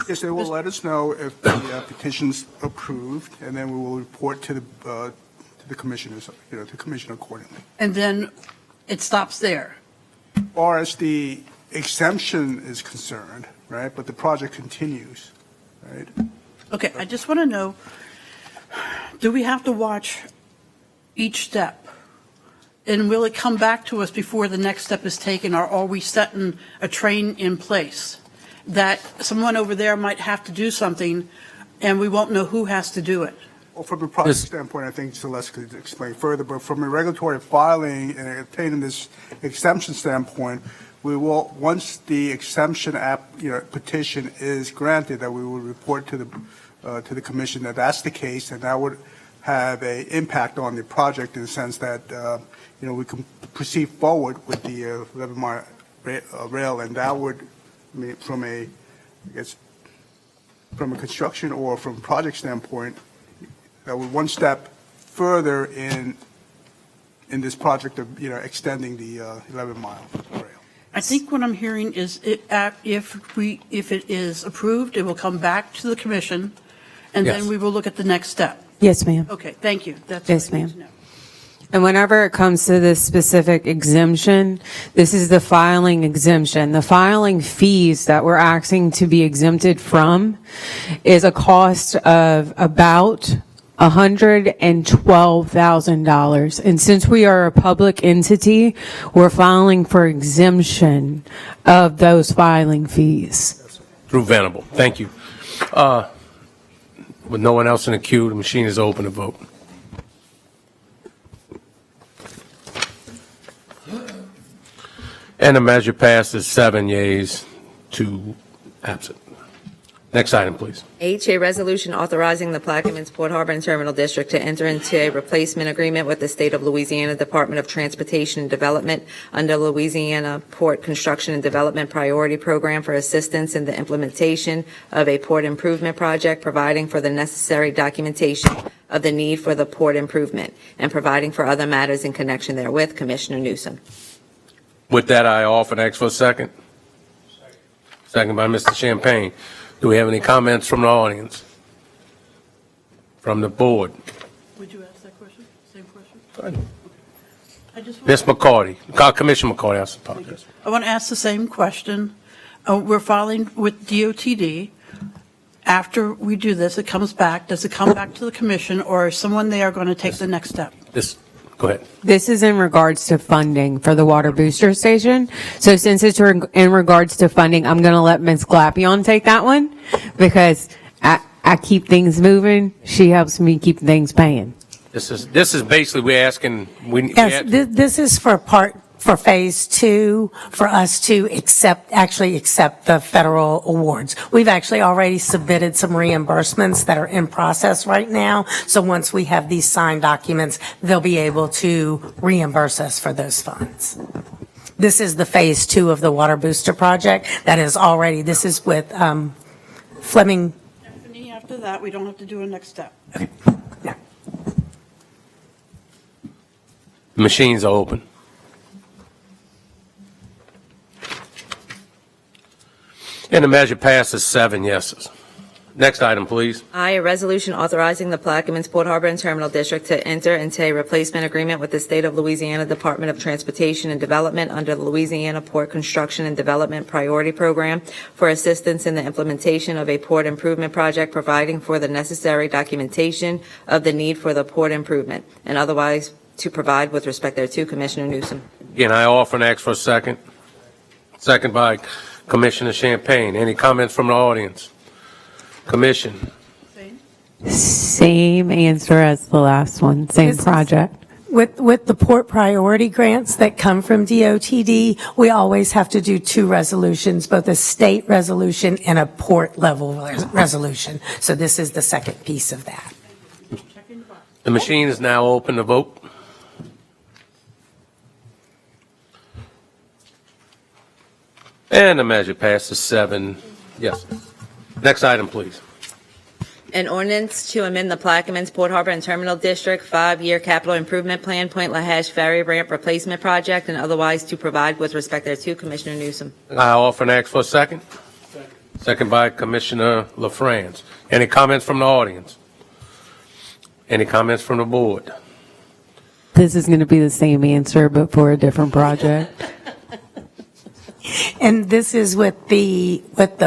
Yes, they will let us know if the petition's approved, and then we will report to the commissioners, to commission accordingly. And then it stops there? As far as the exemption is concerned, right, but the project continues, right? Okay, I just want to know, do we have to watch each step? And will it come back to us before the next step is taken, or are we setting a train in place that someone over there might have to do something and we won't know who has to do it? Well, from a project This- standpoint, I think Celeste could explain further, but from a regulatory filing and obtaining this exemption standpoint, we will, once the exemption petition is granted, that we will report to the commission that that's the case, and that would have a impact on the project in the sense that, we can proceed forward with the 11-mile rail, and that would, from a construction or from a project standpoint, that would one step further in this project of, extending the 11-mile rail. I think what I'm hearing is if it is approved, it will come back to the commission, and Yes. then we will look at the next step. Yes, ma'am. Okay, thank you. That's Yes, what I need ma'am. to know. And whenever it comes to this specific exemption, this is the filing exemption. The filing fees that we're asking to be exempted from is a cost of about $112,000. And since we are a public entity, we're filing for exemption of those filing fees. Through Venable. Thank you. With no one else in the queue, the machine is open to vote. And the measure passes 7 yeas, 2 absent. Next item, please. H, a resolution authorizing the Plaquemines Port Harbor and Terminal District to enter into a replacement agreement with the State of Louisiana Department of Transportation and Development under Louisiana Port Construction and Development Priority Program for assistance in the implementation of a port improvement project, providing for the necessary documentation of the need for the port improvement, and providing for other matters in connection therewith. Commissioner Newsom. With that, I offer and ask for a second. Second by Mr. Champagne. Do we have any comments from the audience? From the board? Would you ask that question? Same question? Go ahead. I just want- Ms. McCarty, Commissioner McCarty, I apologize. I want to ask the same question. We're filing with DOTD. After we do this, it comes back. Does it come back to the commission, or is someone there going to take the next step? Go ahead. This is in regards to funding for the water booster station. So since it's in regards to funding, I'm going to let Ms. Glapion take that one because I keep things moving. She helps me keep things paying. This is basically, we're asking, Yes, this is for phase 2, for us to actually accept the federal awards. We've actually already submitted some reimbursements that are in process right now. So once we have these signed documents, they'll be able to reimburse us for those funds. This is the phase 2 of the water booster project that is already, this is with Fleming. Stephanie, after that, we don't have to do a next step. The machines are open. And the measure passes 7 yeses. Next item, please. I, a resolution authorizing the Plaquemines Port Harbor and Terminal District to enter into a replacement agreement with the State of Louisiana Department of Transportation and Development under the Louisiana Port Construction and Development Priority Program for assistance in the implementation of a port improvement project, providing for the necessary documentation of the need for the port improvement, and otherwise to provide with respect thereto. Commissioner Newsom. Again, I offer and ask for a second. Second by Commissioner Champagne. Any comments from the audience? Commission. Same answer as the last one, same This is- project. With the port priority grants that come from DOTD, we always have to do 2 resolutions, both a state resolution and a port level resolution. So this is the second piece of that. The machine is now open to vote. And the measure passes 7 yes. Next item, please. An ordinance to amend the Plaquemines Port Harbor and Terminal District 5-year capital improvement plan, Point LaHash Ferry Ramp Replacement Project, and otherwise to provide with respect thereto. Commissioner Newsom. I offer and ask for a second. Second by Commissioner LaFrance. Any comments from the audience? Any comments from the board? This is going to be the same answer, but for a different project. And this is with the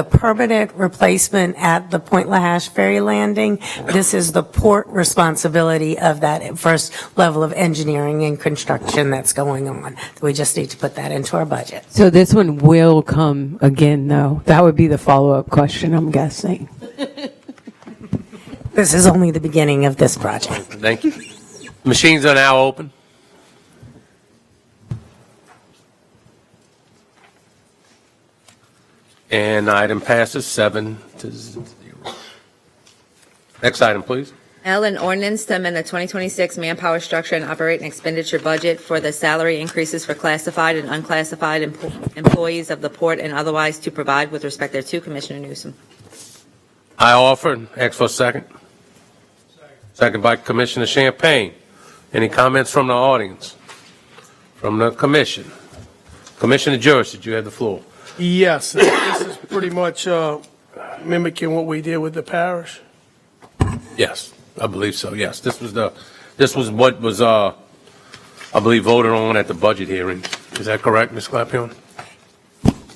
permanent replacement at the Point LaHash Ferry Landing. This is the port responsibility of that first level of engineering and construction that's going on. We just need to put that into our budget. So this one will come again, though. That would be the follow-up question, I'm guessing. This is only the beginning of this project. Thank you. Machines are now open. And item passes 7-0. Next item, please. L, an ordinance to amend the 2026 manpower structure and operating expenditure budget for the salary increases for classified and unclassified employees of the port and otherwise to provide with respect thereto. Commissioner Newsom. I offer, ask for a second. Second by Commissioner Champagne. Any comments from the audience? From the commission? Commissioner Jurist, you have the floor. Yes, this is pretty much mimicking what we did with the parish. Yes, I believe so, yes. This was what was, I believe, voted on at the budget hearing. Is that correct, Ms. Clapion?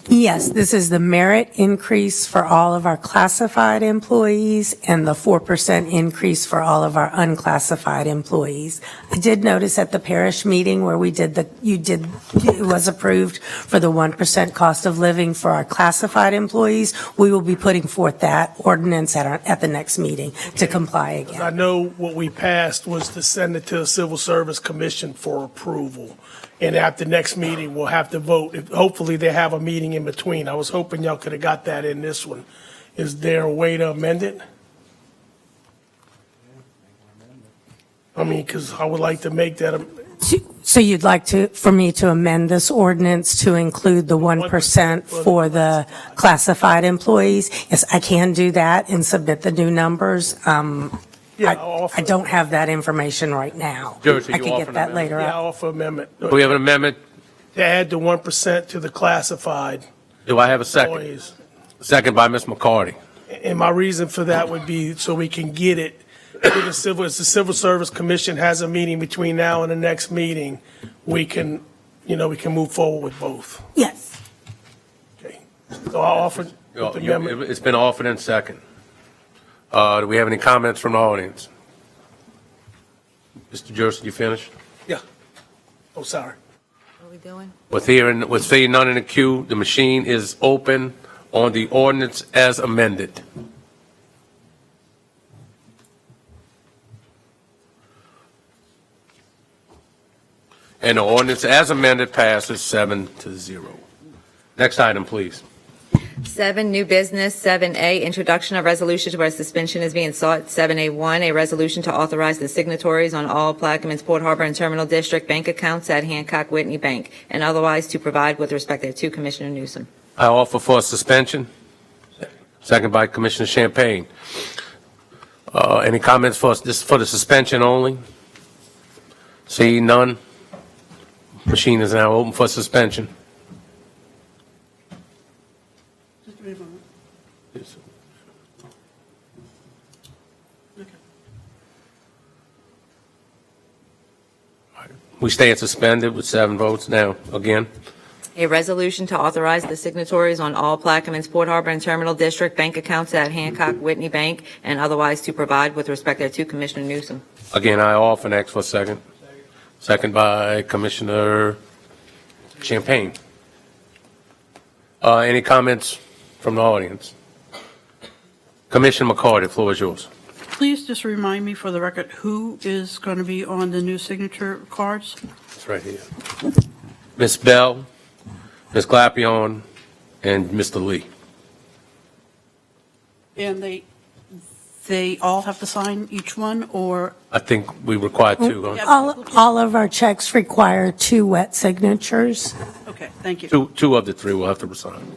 Yes, this is the merit increase for all of our classified employees and the 4% increase for all of our unclassified employees. I did notice at the parish meeting where it was approved for the 1% cost of living for our classified employees. We will be putting forth that ordinance at the next meeting to comply again. I know what we passed was to send it to the Civil Service Commission for approval. And at the next meeting, we'll have to vote. Hopefully, they have a meeting in between. I was hoping y'all could have got that in this one. Is there a way to amend it? I mean, because I would like to make that, So you'd like for me to amend this ordinance to include the 1% for the classified employees? Yes, I can do that and submit the new numbers. I don't have that information right now. Jersey, I you can offer get an that later yeah, on. I offer amendment. We have an amendment. To add the 1% to the classified Do I have a second? employees. Second by Ms. McCarty. And my reason for that would be so we can get it to the Civil Service Commission has a meeting between now and the next meeting, we can move forward with both. Yes. Okay. So I'll offer the amendment. It's been offered in second. Do we have any comments from the audience? Mr. Jurist, you finished? Yeah. Oh, sorry. What are we doing? With seeing none in the queue, the machine is open on the ordinance as amended. And the ordinance as amended passes 7-0. Next item, please. 7, new business. 7A, introduction of resolution where suspension is being sought. 7A1, a resolution to authorize the signatories on all Plaquemines Port Harbor and Terminal District bank accounts at Hancock Whitney Bank and otherwise to provide with respect thereto. Commissioner Newsom. I offer for suspension. Second by Commissioner Champagne. Any comments for the suspension only? See none. Machine is now open for suspension. Just wait a moment. We stand suspended with 7 votes now. Again, A resolution to authorize the signatories on all Plaquemines Port Harbor and Terminal District bank accounts at Hancock Whitney Bank and otherwise to provide with respect thereto. Commissioner Newsom. again, I offer next for a second. Second by Commissioner Champagne. Any comments from the audience? Commissioner McCarty, the floor is yours. Please just remind me for the record, who is going to be on the new signature cards? It's right here. Ms. Bell, Ms. Clapion, and Mr. Lee. And they all have to sign each one, or? I think we require 2. All of our checks require 2 wet signatures. Okay, thank you. Two of the 3 will have to resign.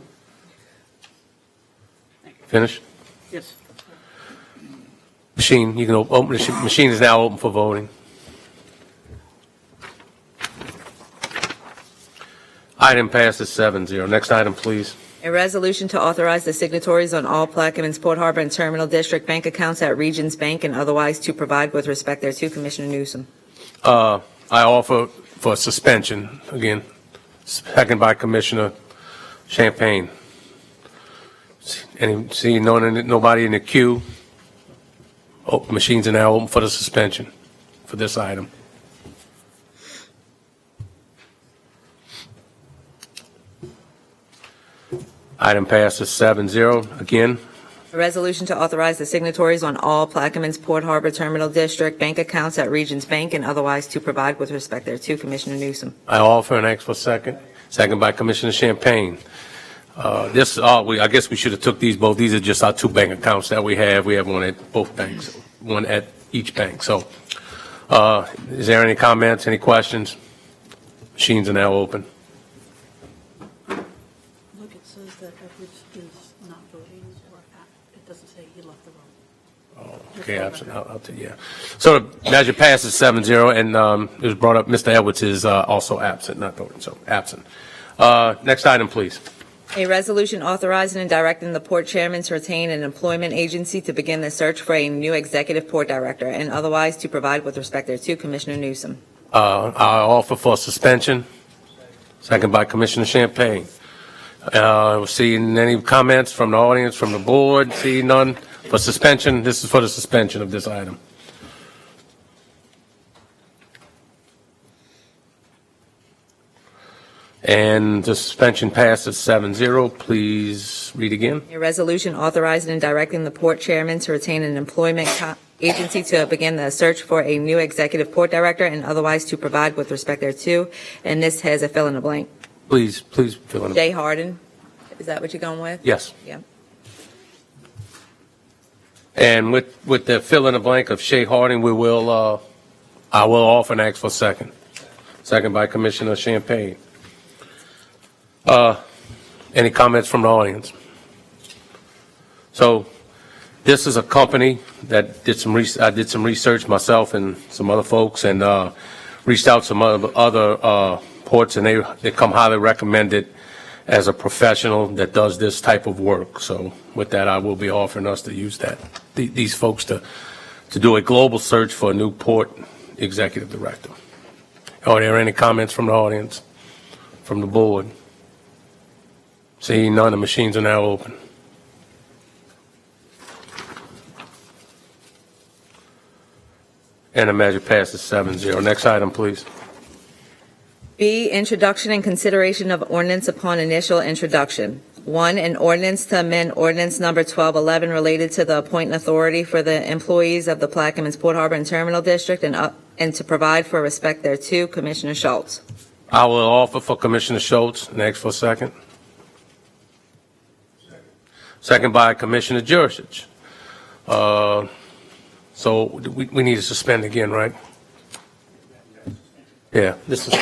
Finish? Yes. Machine, you can open, the machine is now open for voting. Item passes 7-0. Next item, please. A resolution to authorize the signatories on all Plaquemines Port Harbor and Terminal District bank accounts at Regions Bank and otherwise to provide with respect thereto. Commissioner Newsom. I offer for suspension, again, second by Commissioner Champagne. Seeing nobody in the queue, machines are now open for the suspension for this item. Item passes 7-0. Again, A resolution to authorize the signatories on all Plaquemines Port Harbor Terminal District bank accounts at Regions Bank and otherwise to provide with respect thereto. Commissioner Newsom. I offer and ask for second. Second by Commissioner Champagne. I guess we should have took these both. These are just our two bank accounts that we have. We have one at both banks, one at each bank. So, is there any comments, any questions? Machines are now open. Look, it says that Edwards is not voting, or it doesn't say he left the room. Okay, absent. I'll take, yeah. So the measure passes 7-0, and it was brought up, Mr. Edwards is also absent, not voting, so absent. Next item, please. A resolution authorizing and directing the port chairman to retain an employment agency to begin the search for a new executive port director and otherwise to provide with respect thereto. Commissioner Newsom. I offer for suspension. Second by Commissioner Champagne. Seeing any comments from the audience, from the board? Seeing none. For suspension, this is for the suspension of this item. And the suspension passes 7-0. Please read again. A resolution authorizing and directing the port chairman to retain an employment agency to begin the search for a new executive port director and otherwise to provide with respect thereto. And this has a fill in the blank. Please fill in. Jay Harden. Is that what you're going with? Yes. Yeah. And with the fill in the blank of Shay Harding, I will offer and ask for second. Second by Commissioner Champagne. Any comments from the audience? So this is a company that I did some research myself and some other folks, and reached out to some other ports, and they come highly recommended as a professional that does this type of work. So with that, I will be offering us to use these folks to do a global search for a new port executive director. Are there any comments from the audience, from the board? Seeing none, the machines are now open. And the measure passes 7-0. Next item, please. B, introduction and consideration of ordinance upon initial introduction. 1, an ordinance to amend ordinance number 1211 related to the appointing authority for the employees of the Plaquemines Port Harbor and Terminal District and to provide for respect thereto. Commissioner Schultz. I will offer for Commissioner Schultz and ask for a second. Second by Commissioner Jurisic. So we need to suspend again, right? Yeah, this is.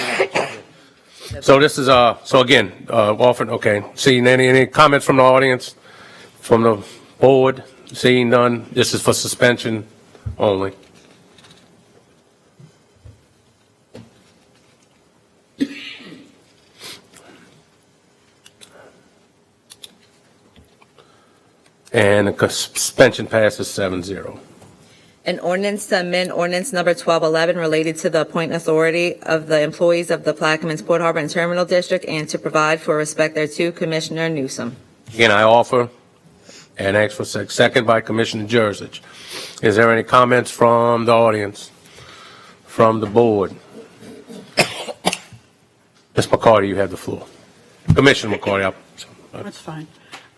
So this is, so again, offered, okay. Seeing any comments from the audience, from the board? Seeing none, this is for suspension only. And the suspension passes 7-0. An ordinance to amend ordinance number 1211 related to the appointing authority of the employees of the Plaquemines Port Harbor and Terminal District and to provide for respect thereto. Commissioner Newsom. Again, I offer and ask for second by Commissioner Jurisic. Is there any comments from the audience, from the board? Ms. McCarty, you have the floor. Commissioner McCarty. That's fine.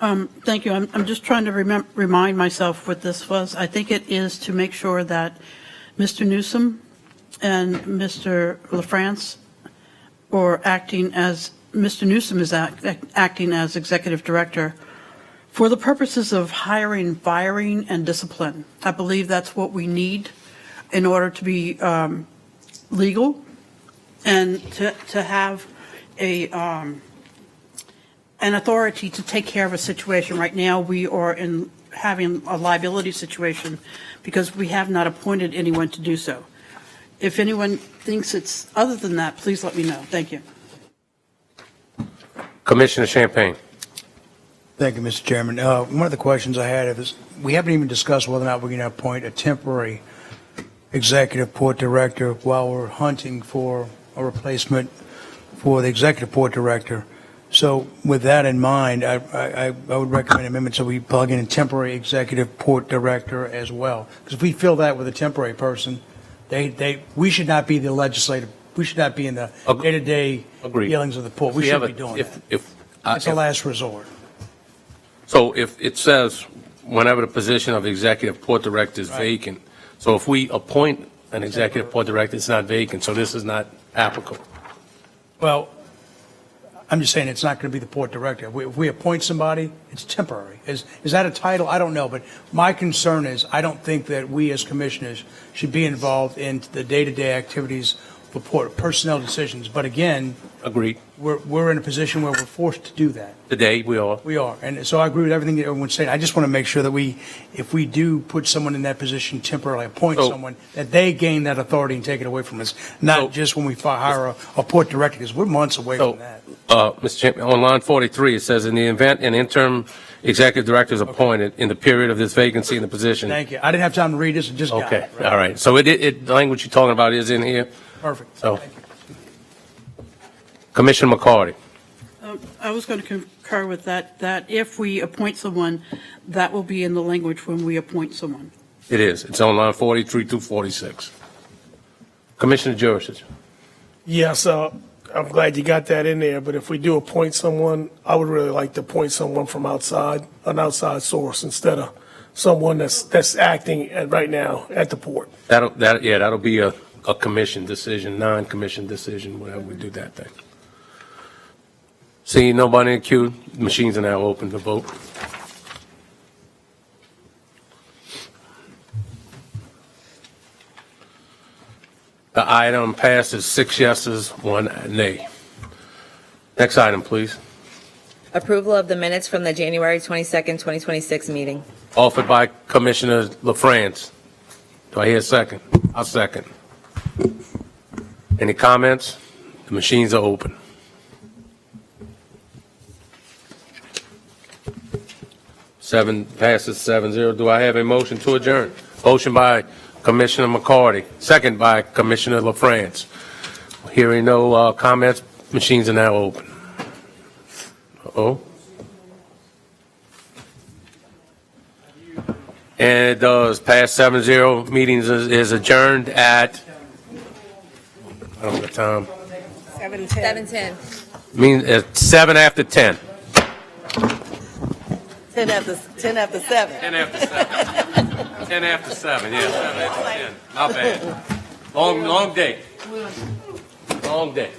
Thank you. I'm just trying to remind myself what this was. I think it is to make sure that Mr. Newsom and Mr. LaFrance are acting as, Mr. Newsom is acting as executive director for the purposes of hiring, firing, and discipline. I believe that's what we need in order to be legal and to have an authority to take care of a situation. Right now, we are having a liability situation because we have not appointed anyone to do so. If anyone thinks it's other than that, please let me know. Thank you. Commissioner Champagne. Thank you, Mr. Chairman. One of the questions I had is, we haven't even discussed whether or not we're going to appoint a temporary executive port director while we're hunting for a replacement for the executive port director. So with that in mind, I would recommend amendment so we plug in a temporary executive port director as well. Because if we fill that with a temporary person, we should not be the legislative, we should not be in the day-to-day dealings of the port. We shouldn't be doing that. It's a last resort. So if it says whenever the position of executive port director is vacant. So if we appoint an executive port director, it's not vacant, so this is not applicable. Well, I'm just saying it's not going to be the port director. If we appoint somebody, it's temporary. Is that a title? I don't know, but my concern is I don't think that we as commissioners should be involved in the day-to-day activities of port personnel decisions. But again, Agreed. we're in a position where we're forced to do that. Today, we are. We are. And so I agree with everything that everyone's saying. I just want to make sure that if we do put someone in that position temporarily, appoint So- someone, that they gain that authority and take it away from us, not just when we hire a port director, because we're months away So, from that. Mr. Chairman, on line 43, it says, in the event an interim executive director is appointed in the period of this vacancy in the position. Thank you. I didn't have time to read this, and just got Okay, it. all right. So the language you're talking about is in here? Perfect. So, Thank you. Commissioner McCarty. I was going to concur with that if we appoint someone, that will be in the language when we appoint someone. It is. It's on line 43 through 46. Commissioner Jurist. Yes, I'm glad you got that in there, but if we do appoint someone, I would really like to appoint someone from outside, an outside source, instead of someone that's acting right now at the port. That'll be a commission decision, non-commission decision, whenever we do that thing. Seeing nobody in the queue, machines are now open to vote. The item passes 6 yeses, 1 nay. Next item, please. Approval of the minutes from the January 22nd, 2026 meeting. Offered by Commissioner LaFrance. Do I hear a second? I'll second. Any comments? The machines are open. Passes 7-0. Do I have a motion to adjourn? Motion by Commissioner McCarty, second by Commissioner LaFrance. Hearing no comments, machines are now open. Uh-oh. And it does pass 7-0. Meetings is adjourned at, I don't know the time. 7:10. Means at 7 after 10. 10 after 7. 10 after 7. 10 after 7, yeah, 7 after 10. Not bad. Long day. Long day.